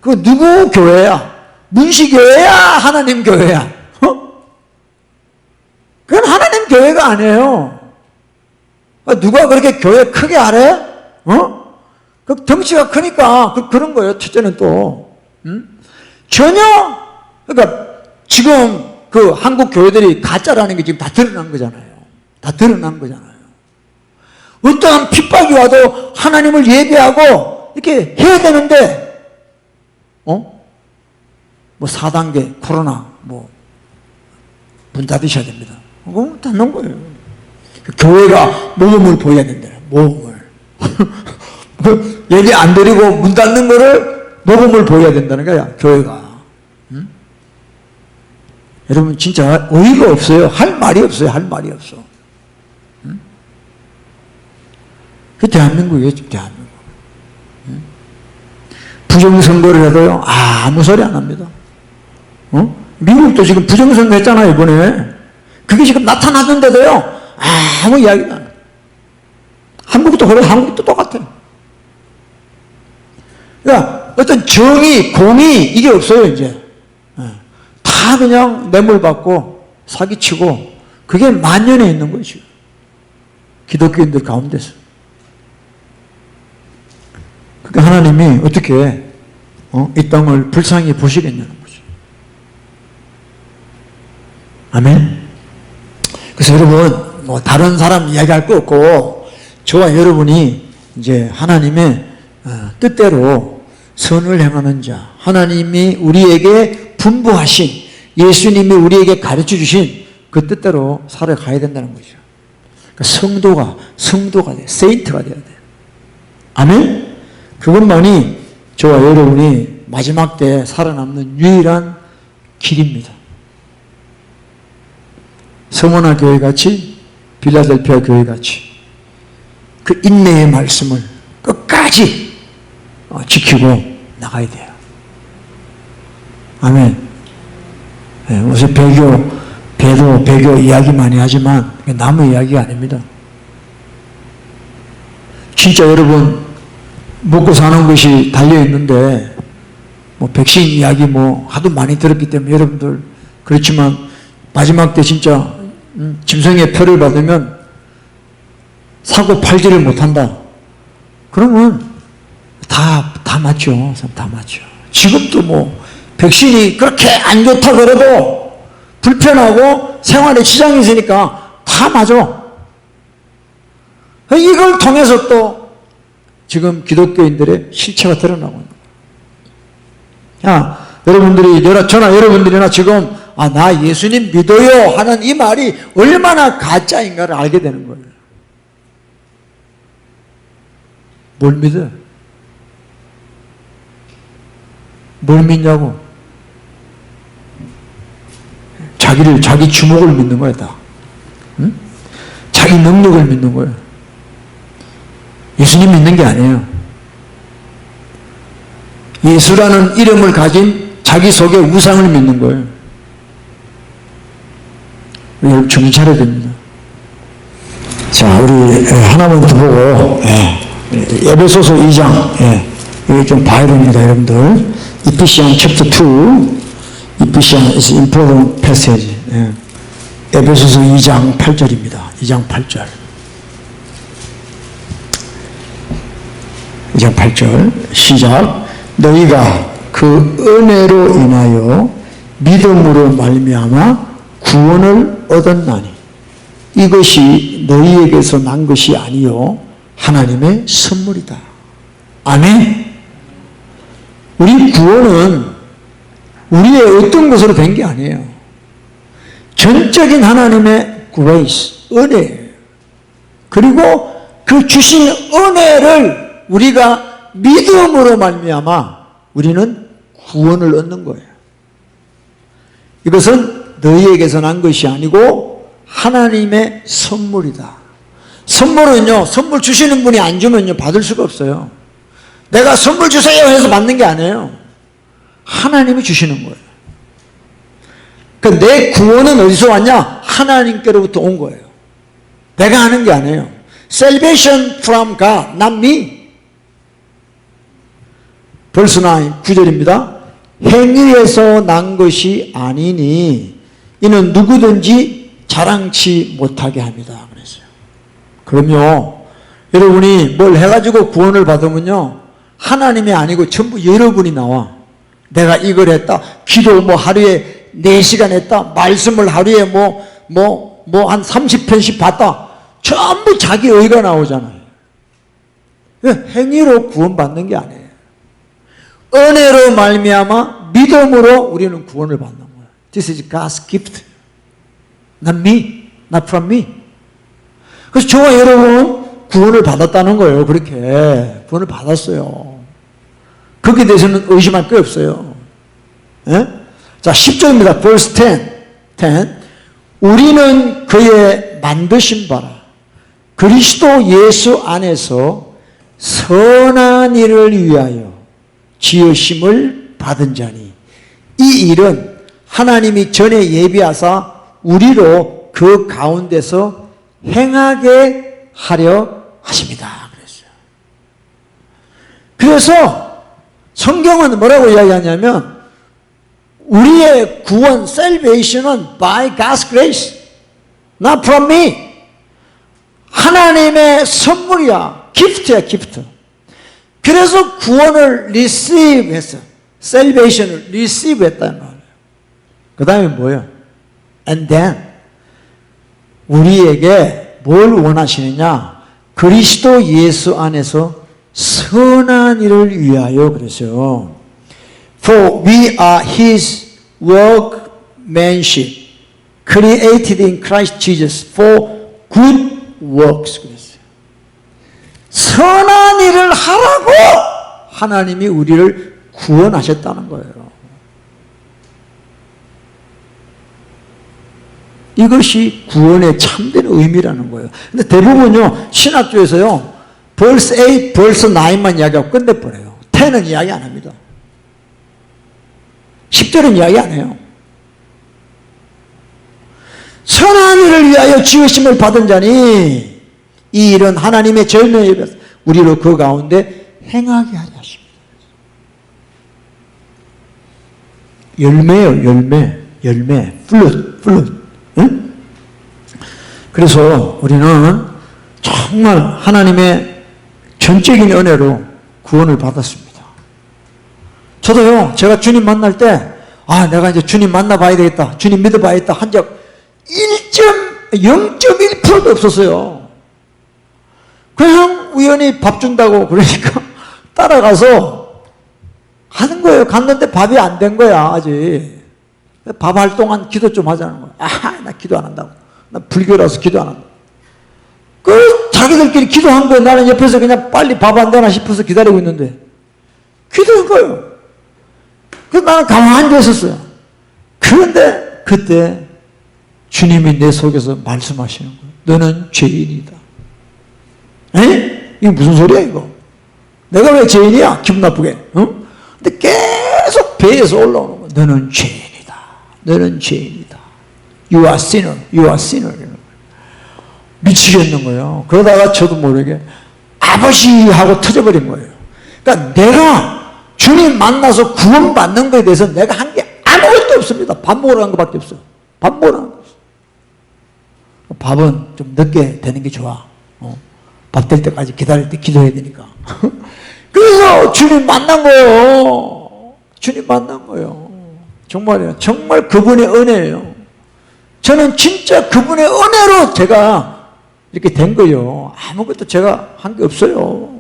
그 누구 교회야? 문시교회야? 하나님 교회야? 그건 하나님 교회가 아니에요. 누가 그렇게 교회 크게 하래? 그 덩치가 크니까 그런 거예요. 첫째는 또 전혀 그러니까 지금 그 한국 교회들이 가짜라는 게 지금 다 드러난 거잖아요. 다 드러난 거잖아요. 어떠한 핍박이 와도 하나님을 예배하고 이렇게 해야 되는데 뭐 4단계 코로나 문 닫으셔야 됩니다. 그거 닫는 거예요. 교회가 모범을 보여야 된다. 모범을. 예배 안 드리고 문 닫는 거를 모범을 보여야 된다는 거야. 교회가. 여러분 진짜 어이가 없어요. 할 말이 없어요. 할 말이 없어. 그 대한민국이에요. 대한민국. 부정선거를 해도요. 아무 소리 안 합니다. 미국도 지금 부정선거 했잖아요. 이번에. 그게 지금 나타나던데도요. 아무 이야기도 안 해요. 한국도 그래요. 한국도 똑같아요. 그러니까 어떤 정의, 공의 이게 없어요. 이제. 다 그냥 뇌물 받고 사기치고 그게 만연해 있는 거죠. 기독교인들 가운데서. 그러니까 하나님이 어떻게 이 땅을 불쌍히 보시겠냐는 거죠. 아멘. 그래서 여러분 다른 사람 이야기할 거 없고 저와 여러분이 이제 하나님의 뜻대로 선을 행하는 자, 하나님이 우리에게 분부하신 예수님이 우리에게 가르쳐 주신 그 뜻대로 살아가야 된다는 거죠. 그러니까 성도가 돼요. 세인트가 돼야 돼요. 아멘? 그것만이 저와 여러분이 마지막 때 살아남는 유일한 길입니다. 서머나 교회 같이 빌라델피아 교회 같이 그 인내의 말씀을 끝까지 지키고 나가야 돼요. 아멘. 네, 요새 배교 이야기 많이 하지만 남의 이야기가 아닙니다. 진짜 여러분 먹고 사는 것이 달려있는데 백신 이야기 하도 많이 들었기 때문에 여러분들 그렇지만 마지막 때 진짜 짐승의 표를 받으면 사고 팔지를 못한다. 그러면 다 맞죠. 다 맞죠. 지금도 백신이 그렇게 안 좋다 그래도 불편하고 생활에 지장이 있으니까 다 맞아. 이걸 통해서 또 지금 기독교인들의 실체가 드러나고 있는 거예요. 여러분들이, 저나 여러분들이나 지금 나 예수님 믿어요 하는 이 말이 얼마나 가짜인가를 알게 되는 거예요. 뭘 믿어요? 뭘 믿냐고? 자기 주목을 믿는 거야, 다. 응? 자기 능력을 믿는 거예요. 예수님 믿는 게 아니에요. 예수라는 이름을 가진 자기 속에 우상을 믿는 거예요. 여러분 정신 차려야 됩니다. 자, 우리 하나만 더 보고 에베소서 2장 여기 좀 봐야 됩니다, 여러분들. Ephesians chapter 2, Ephesians is important passage. 에베소서 2장 8절입니다. 2장 8절. 2장 8절 시작. 너희가 그 은혜로 인하여 믿음으로 말미암아 구원을 얻었나니 이것이 너희에게서 난 것이 아니요 하나님의 선물이다. 아멘. 우리 구원은 우리의 어떤 것으로 된 게 아니에요. 전적인 하나님의 grace, 은혜예요. 그리고 그 주신 은혜를 우리가 믿음으로 말미암아 우리는 구원을 얻는 거예요. 이것은 너희에게서 난 것이 아니고 하나님의 선물이다. 선물은요, 선물 주시는 분이 안 주면요 받을 수가 없어요. 내가 선물 주세요 해서 받는 게 아니에요. 하나님이 주시는 거예요. 그러니까 내 구원은 어디서 왔냐? 하나님께로부터 온 거예요. 내가 하는 게 아니에요. Salvation from God, not me. verse 9, 9절입니다. 행위에서 난 것이 아니니 이는 누구든지 자랑치 못하게 합니다. 그랬어요. 그럼요, 여러분이 뭘 해가지고 구원을 받으면요 하나님이 아니고 전부 여러분이 나와. 내가 이걸 했다. 기도 뭐 하루에 4시간 했다. 말씀을 하루에 한 30편씩 봤다. 전부 자기 의가 나오잖아요. 행위로 구원받는 게 아니에요. 은혜로 말미암아 믿음으로 우리는 구원을 받는 거예요. This is God's gift. Not me, not from me. 그래서 저와 여러분 구원을 받았다는 거예요. 그렇게 구원을 받았어요. 거기에 대해서는 의심할 게 없어요. 예? 자, 10절입니다. verse 10. 우리는 그의 만드신 바라 그리스도 예수 안에서 선한 일을 위하여 지으심을 받은 자니 이 일은 하나님이 전에 예비하사 우리로 그 가운데서 행하게 하려 하십니다. 그랬어요. 그래서 성경은 뭐라고 이야기하냐면 우리의 구원, salvation은 by God's grace, not from me. 하나님의 선물이야. gift야, gift. 그래서 구원을 receive 했어. salvation을 receive 했다는 말이에요. 그 다음에 뭐예요? And then 우리에게 뭘 원하시느냐? 그리스도 예수 안에서 선한 일을 위하여 그랬어요. For we are His workmanship, created in Christ Jesus for good works. 그랬어요. 선한 일을 하라고 하나님이 우리를 구원하셨다는 거예요. 이것이 구원의 참된 의미라는 거예요. 근데 대부분요, 신학교에서요, verse 8, verse 9만 이야기하고 끝내버려요. 10은 이야기 안 합니다. 10절은 이야기 안 해요. 선한 일을 위하여 지으심을 받은 자니 이 일은 하나님의 절명에 입어서 우리로 그 가운데 행하게 하려 하십니다. 열매요, 열매. fruit. 응? 그래서 우리는 정말 하나님의 전적인 은혜로 구원을 받았습니다. 저도요, 제가 주님 만날 때, 내가 이제 주님 만나봐야 되겠다, 주님 믿어봐야겠다 한 적 0.1%도 없었어요. 그냥 우연히 밥 준다고 그러니까 따라가서 하는 거예요. 갔는데 밥이 안 된 거야, 아직. 밥 할 동안 기도 좀 하자는 거야. 나 기도 안 한다고. 나 불교라서 기도 안 한다. 자기들끼리 기도한 거예요. 나는 옆에서 그냥 빨리 밥 안 되나 싶어서 기다리고 있는데 기도한 거예요. 그래서 나는 가만히 앉아 있었어요. 그런데 그때 주님이 내 속에서 말씀하시는 거예요. 너는 죄인이다. 에? 이게 무슨 소리야 이거? 내가 왜 죄인이야? 기분 나쁘게. 응? 근데 계속 배에서 올라오는 거예요. 너는 죄인이다. 너는 죄인이다. You are sinner. You are sinner. 미치겠는 거예요. 그러다가 저도 모르게 아버지 하고 터져버린 거예요. 그러니까 내가 주님 만나서 구원받는 것에 대해서 내가 한 게 아무것도 없습니다. 밥 먹으러 간 것밖에 없어요. 밥 먹으러 간 거 없어요. 밥은 좀 늦게 되는 게 좋아. 밥 될 때까지 기다릴 때 기도해야 되니까. 그래서 주님 만난 거예요. 주님 만난 거예요. 정말이에요. 정말 그분의 은혜예요. 저는 진짜 그분의 은혜로 제가 이렇게 된 거예요. 아무것도 제가 한 게 없어요.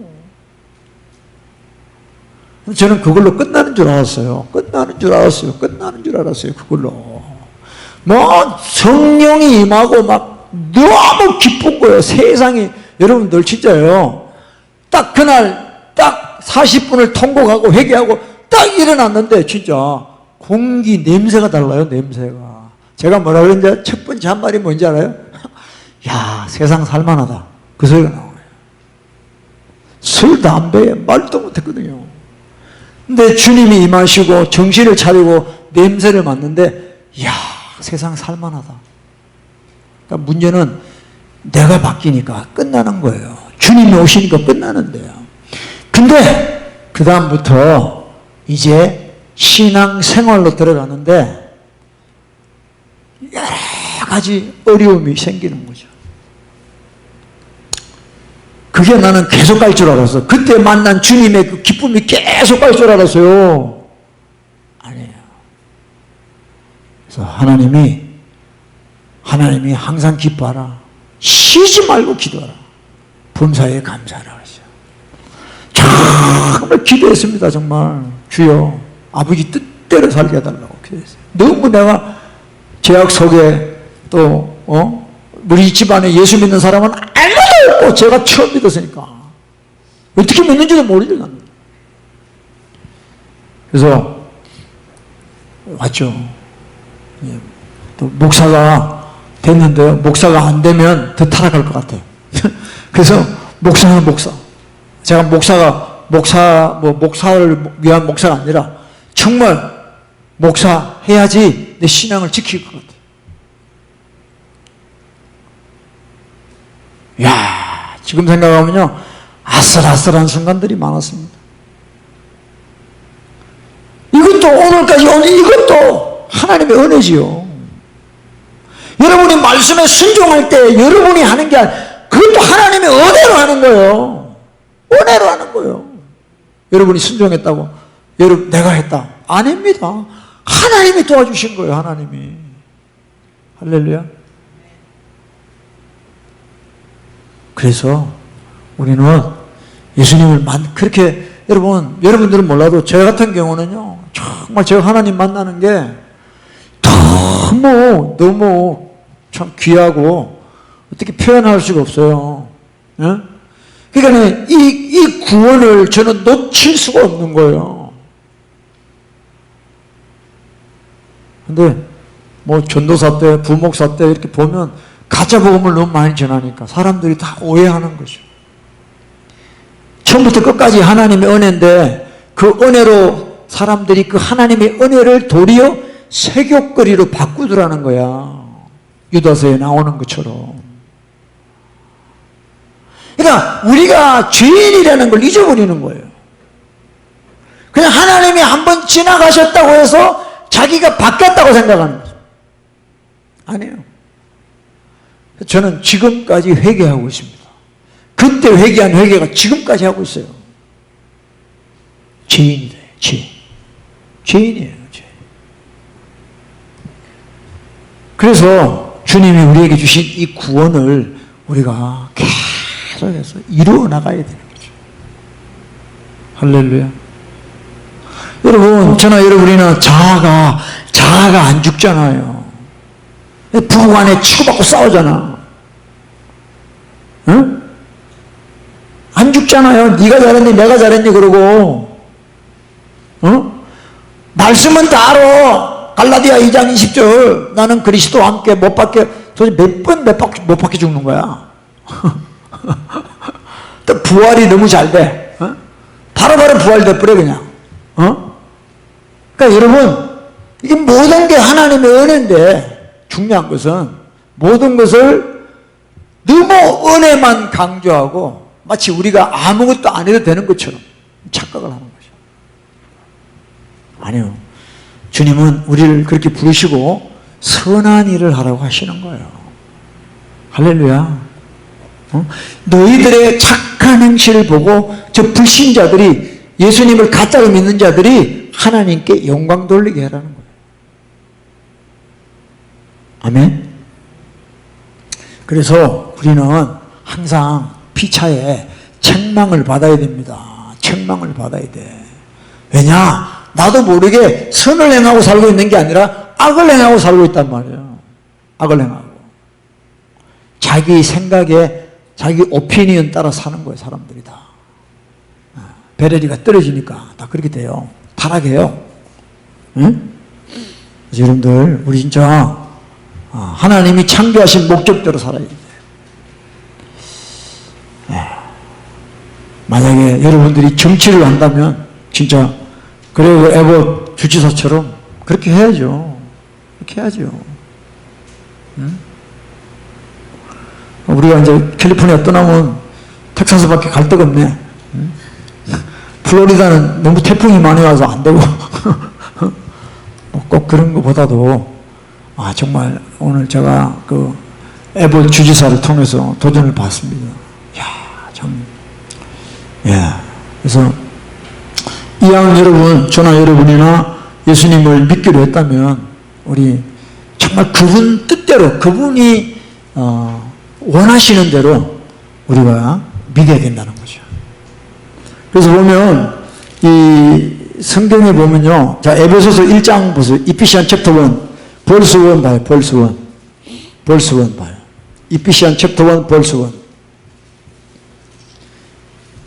저는 그걸로 끝나는 줄 알았어요. 끝나는 줄 알았어요. 끝나는 줄 알았어요. 그걸로. 뭐 성령이 임하고 막 너무 기쁜 거예요. 세상이. 여러분들 진짜요. 딱 그날 딱 40분을 통곡하고 회개하고 딱 일어났는데 진짜 공기 냄새가 달라요. 냄새가. 제가 뭐라 그랬는지 첫 번째 한 말이 뭔지 알아요? 야, 세상 살만하다. 그 소리가 나와요. 술, 담배에 말도 못했거든요. 근데 주님이 임하시고 정신을 차리고 냄새를 맡는데 야, 세상 살만하다. 그러니까 문제는 내가 바뀌니까 끝나는 거예요. 주님이 오시니까 끝나는데요. 근데 그 다음부터 이제 신앙생활로 들어가는데 여러 가지 어려움이 생기는 거죠. 그게 나는 계속 갈 줄 알았어. 그때 만난 주님의 그 기쁨이 계속 갈 줄 알았어요. 아니에요. 그래서 하나님이 항상 기뻐하라. 쉬지 말고 기도하라. 범사에 감사하라 그랬어요. 정말 기도했습니다. 정말 주여 아버지 뜻대로 살게 해달라고 기도했어요. 너무 내가 죄악 속에 또 우리 집안에 예수 믿는 사람은 아무도 없고 제가 처음 믿었으니까 어떻게 믿는지도 모르죠. 나는. 그래서 왔죠. 또 목사가 됐는데요. 목사가 안 되면 더 타락할 것 같아요. 그래서 목사는 목사. 제가 목사를 위한 목사가 아니라 정말 목사 해야지 내 신앙을 지킬 것 같아요. 야, 지금 생각하면요. 아슬아슬한 순간들이 많았습니다. 이것도 오늘까지 오는 이것도 하나님의 은혜지요. 여러분이 말씀에 순종할 때 여러분이 하는 게 아니라 그것도 하나님의 은혜로 하는 거예요. 은혜로 하는 거예요. 여러분이 순종했다고 여러분 내가 했다. 아닙니다. 하나님이 도와주신 거예요. 하나님이. 할렐루야. 그래서 우리는 예수님을 그렇게 여러분들은 몰라도 저 같은 경우는요. 정말 제가 하나님 만나는 게 너무 참 귀하고 어떻게 표현할 수가 없어요. 예? 그러니까 이 구원을 저는 놓칠 수가 없는 거예요. 근데 뭐 전도사 때, 부목사 때 이렇게 보면 가짜 복음을 너무 많이 전하니까 사람들이 다 오해하는 거죠. 처음부터 끝까지 하나님의 은혜인데 그 은혜로 사람들이 그 하나님의 은혜를 도리어 세욕거리로 바꾸더라는 거야. 유다서에 나오는 것처럼. 그러니까 우리가 죄인이라는 걸 잊어버리는 거예요. 그냥 하나님이 한번 지나가셨다고 해서 자기가 바뀌었다고 생각하는 거죠. 아니에요. 저는 지금까지 회개하고 있습니다. 그때 회개한 회개가 지금까지 하고 있어요. 죄인이다. 죄인이에요. 죄. 그래서 주님이 우리에게 주신 이 구원을 우리가 계속해서 이루어 나가야 되는 거죠. 할렐루야. 여러분, 저나 여러분이나 자아가 안 죽잖아요. 부부간에 치고받고 싸우잖아. 응? 안 죽잖아요. 네가 잘했니 내가 잘했니 그러고. 말씀은 다 알아. 갈라디아 2장 20절 나는 그리스도와 함께 못 박혀 도대체 못 박혀 죽는 거야. 또 부활이 너무 잘 돼. 바로바로 부활돼 버려 그냥. 그러니까 여러분 이게 모든 게 하나님의 은혜인데 중요한 것은 모든 것을 너무 은혜만 강조하고 마치 우리가 아무것도 안 해도 되는 것처럼 착각을 하는 거죠. 아니요. 주님은 우리를 그렇게 부르시고 선한 일을 하라고 하시는 거예요. 할렐루야. 너희들의 착한 행실을 보고 저 불신자들이 예수님을 가짜로 믿는 자들이 하나님께 영광 돌리게 하라는 거예요. 아멘. 그래서 우리는 항상 피차에 책망을 받아야 됩니다. 책망을 받아야 돼. 왜냐? 나도 모르게 선을 행하고 살고 있는 게 아니라 악을 행하고 살고 있단 말이에요. 악을 행하고. 자기 생각에 자기 오피니언 따라 사는 거예요. 사람들이 다. 베레리가 떨어지니까 다 그렇게 돼요. 타락해요. 응? 그래서 여러분들 우리 진짜 하나님이 창조하신 목적대로 살아야 돼요. 만약에 여러분들이 정치를 한다면 진짜 그리고 에봇 주지사처럼 그렇게 해야죠. 그렇게 해야죠. 응? 우리가 이제 캘리포니아 떠나면 텍사스밖에 갈 데가 없네. 응? 플로리다는 너무 태풍이 많이 와서 안 되고 꼭 그런 것보다도 정말 오늘 제가 그 에봇 주지사를 통해서 도전을 받습니다. 야, 참. 그래서 이왕 여러분, 저나 여러분이나 예수님을 믿기로 했다면 우리 정말 그분 뜻대로 그분이 원하시는 대로 우리가 믿어야 된다는 거죠. 그래서 보면 이 성경에 보면요, 자 에베소서 1장 보세요. 이피시안 챕터 1 벌스 1 봐요. 벌스 1 봐요. 이피시안 챕터 1 벌스 1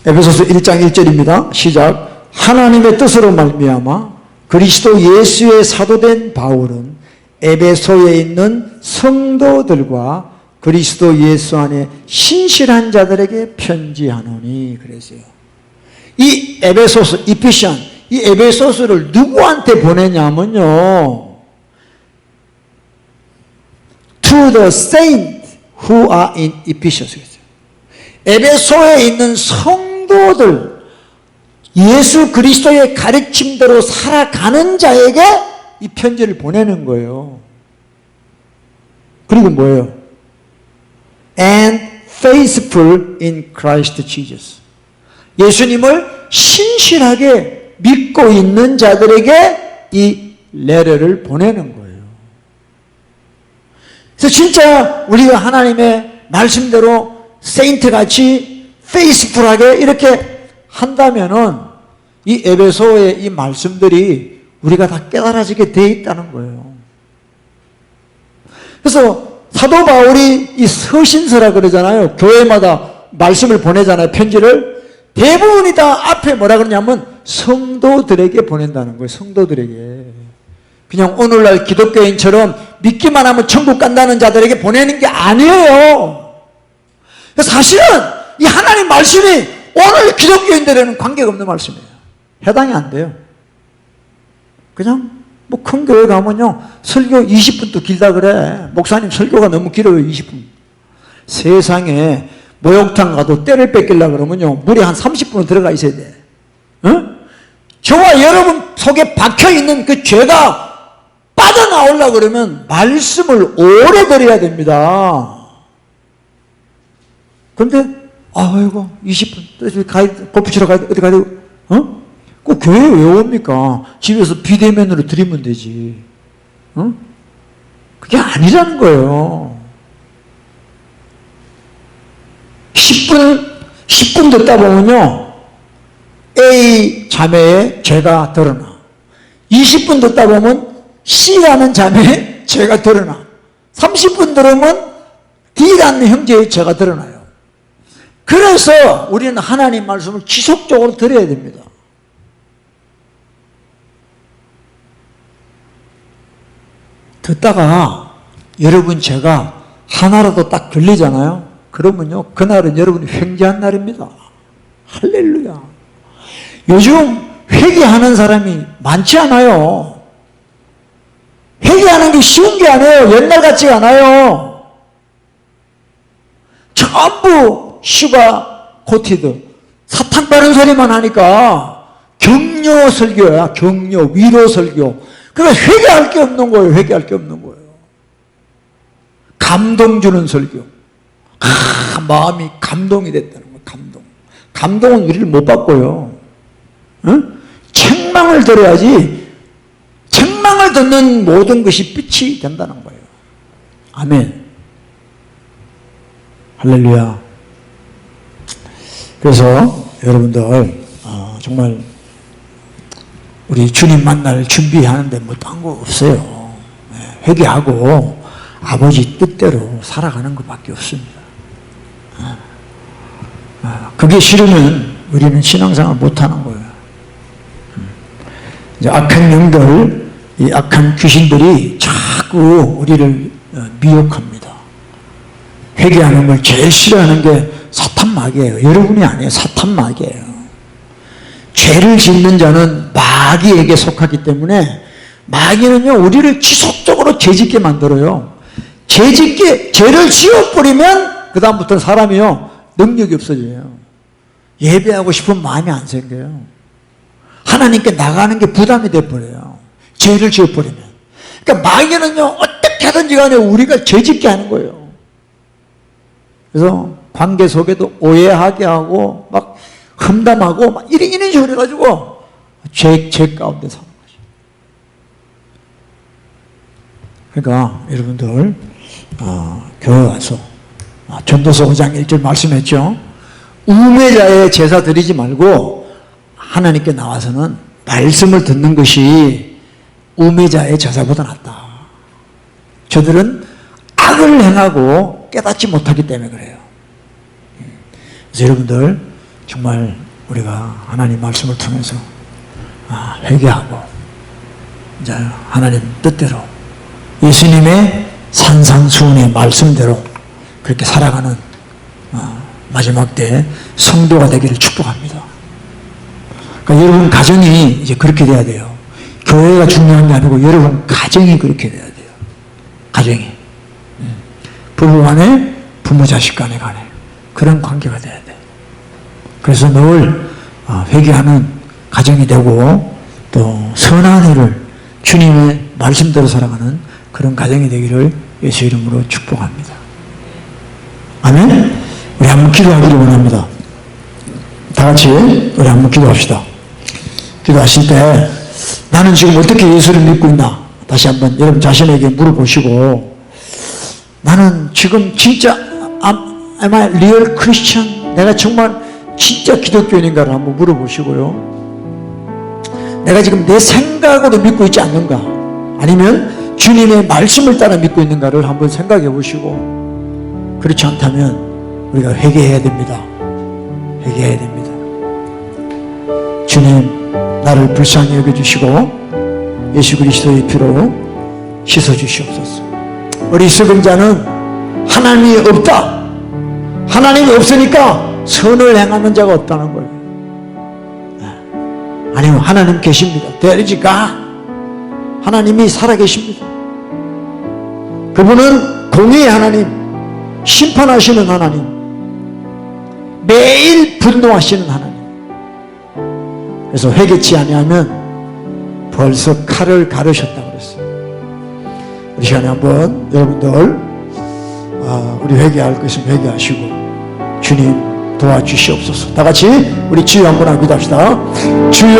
에베소서 1장 1절입니다. 시작. 하나님의 뜻으로 말미암아 그리스도 예수의 사도된 바울은 에베소에 있는 성도들과 그리스도 예수 안에 신실한 자들에게 편지하노니 그랬어요. 이 에베소서, 이피시안, 이 에베소서를 누구한테 보내냐면요, to the saints who are in Ephesus. 에베소에 있는 성도들, 예수 그리스도의 가르침대로 살아가는 자에게 이 편지를 보내는 거예요. 그리고 뭐예요? And faithful in Christ Jesus. 예수님을 신실하게 믿고 있는 자들에게 이 레터를 보내는 거예요. 그래서 진짜 우리가 하나님의 말씀대로 세인트 같이 페이스풀하게 이렇게 한다면은 이 에베소의 이 말씀들이 우리가 다 깨달아지게 돼 있다는 거예요. 그래서 사도 바울이 이 서신서라 그러잖아요. 교회마다 말씀을 보내잖아요. 편지를. 대부분이 다 앞에 뭐라 그러냐면 성도들에게 보낸다는 거예요. 성도들에게. 그냥 오늘날 기독교인처럼 믿기만 하면 천국 간다는 자들에게 보내는 게 아니에요. 사실은 이 하나님 말씀이 오늘 기독교인들에게는 관계가 없는 말씀이에요. 해당이 안 돼요. 그냥 뭐 큰 교회 가면요 설교 20분도 길다 그래. 목사님 설교가 너무 길어요. 20분. 세상에 목욕탕 가도 때를 뺏기려고 그러면요 물에 한 30분은 들어가 있어야 돼. 응? 저와 여러분 속에 박혀있는 그 죄가 빠져나오려고 그러면 말씀을 오래 들어야 됩니다. 근데 아이고 20분 가야 골프 치러 가야 돼. 어디 가야 돼? 꼭 교회에 왜 옵니까? 집에서 비대면으로 드리면 되지. 그게 아니라는 거예요. 10분 듣다 보면요 A 자매의 죄가 드러나. 20분 듣다 보면 C라는 자매의 죄가 드러나. 30분 들으면 D라는 형제의 죄가 드러나요. 그래서 우리는 하나님 말씀을 지속적으로 들어야 됩니다. 듣다가 여러분 죄가 하나라도 딱 걸리잖아요. 그러면요 그날은 여러분이 횡재한 날입니다. 할렐루야. 요즘 회개하는 사람이 많지 않아요. 회개하는 게 쉬운 게 아니에요. 옛날 같지가 않아요. 전부 슈가 코티드 사탕 바른 소리만 하니까 격려 설교야. 격려, 위로 설교. 그러니까 회개할 게 없는 거예요. 회개할 게 없는 거예요. 감동 주는 설교. 마음이 감동이 됐다는 거예요. 감동은 우리를 못 바꿔요. 응? 책망을 들어야지. 책망을 듣는 모든 것이 빛이 된다는 거예요. 아멘. 할렐루야. 그래서 여러분들 정말 우리 주님 만날 준비하는데 뭐 딴 거 없어요. 회개하고 아버지 뜻대로 살아가는 것밖에 없습니다. 그게 싫으면 우리는 신앙생활 못하는 거예요. 이제 악한 영들, 이 악한 귀신들이 자꾸 우리를 미혹합니다. 회개하는 걸 제일 싫어하는 게 사탄마귀예요. 여러분이 아니에요. 사탄마귀예요. 죄를 짓는 자는 마귀에게 속하기 때문에 마귀는요, 우리를 지속적으로 죄짓게 만들어요. 죄를 지어버리면 그 다음부터는 사람이요, 능력이 없어져요. 예배하고 싶은 마음이 안 생겨요. 하나님께 나가는 게 부담이 돼버려요. 죄를 지어버리면. 그러니까 마귀는요, 어떻게 하든지 간에 우리가 죄짓게 하는 거예요. 그래서 관계 속에도 오해하게 하고 막 험담하고 막 이런 식으로 해가지고 죄 가운데 사는 거죠. 그러니까 여러분들 교회 와서 전도서 5장 1절 말씀했죠. 우매자의 제사 드리지 말고 하나님께 나와서는 말씀을 듣는 것이 우매자의 제사보다 낫다. 저들은 악을 행하고 깨닫지 못하기 때문에 그래요. 그래서 여러분들 정말 우리가 하나님 말씀을 통해서 회개하고 이제 하나님 뜻대로 예수님의 산상수훈의 말씀대로 그렇게 살아가는 마지막 때 성도가 되기를 축복합니다. 그러니까 여러분 가정이 이제 그렇게 돼야 돼요. 교회가 중요한 게 아니고 여러분 가정이 그렇게 돼야 돼요. 가정이. 부부 간에, 부모 자식 간에 그런 관계가 돼야 돼요. 그래서 늘 회개하는 가정이 되고 또 선한 일을 주님의 말씀대로 살아가는 그런 가정이 되기를 예수 이름으로 축복합니다. 아멘. 우리 한번 기도하기를 원합니다. 다 같이 우리 한번 기도합시다. 기도하실 때 나는 지금 어떻게 예수를 믿고 있나 다시 한번 여러분 자신에게 물어보시고, 나는 지금 진짜 am I real Christian? 내가 정말 진짜 기독교인인가를 한번 물어보시고요. 내가 지금 내 생각으로 믿고 있지 않는가, 아니면 주님의 말씀을 따라 믿고 있는가를 한번 생각해 보시고, 그렇지 않다면 우리가 회개해야 됩니다. 회개해야 됩니다. 주님, 나를 불쌍히 여겨주시고 예수 그리스도의 피로 씻어주시옵소서. 어리석은 자는 하나님이 없다, 하나님이 없으니까 선을 행하는 자가 없다는 거예요. 아니요, 하나님 계십니다. There is God. 하나님이 살아계십니다. 그분은 공의의 하나님, 심판하시는 하나님, 매일 분노하시는 하나님. 그래서 회개치 아니하면 벌써 칼을 가르셨다고 그랬어요. 우리 시간에 한번 여러분들 우리 회개할 것은 회개하시고 주님 도와주시옵소서. 다 같이 우리 주여 한번 기도합시다. 주여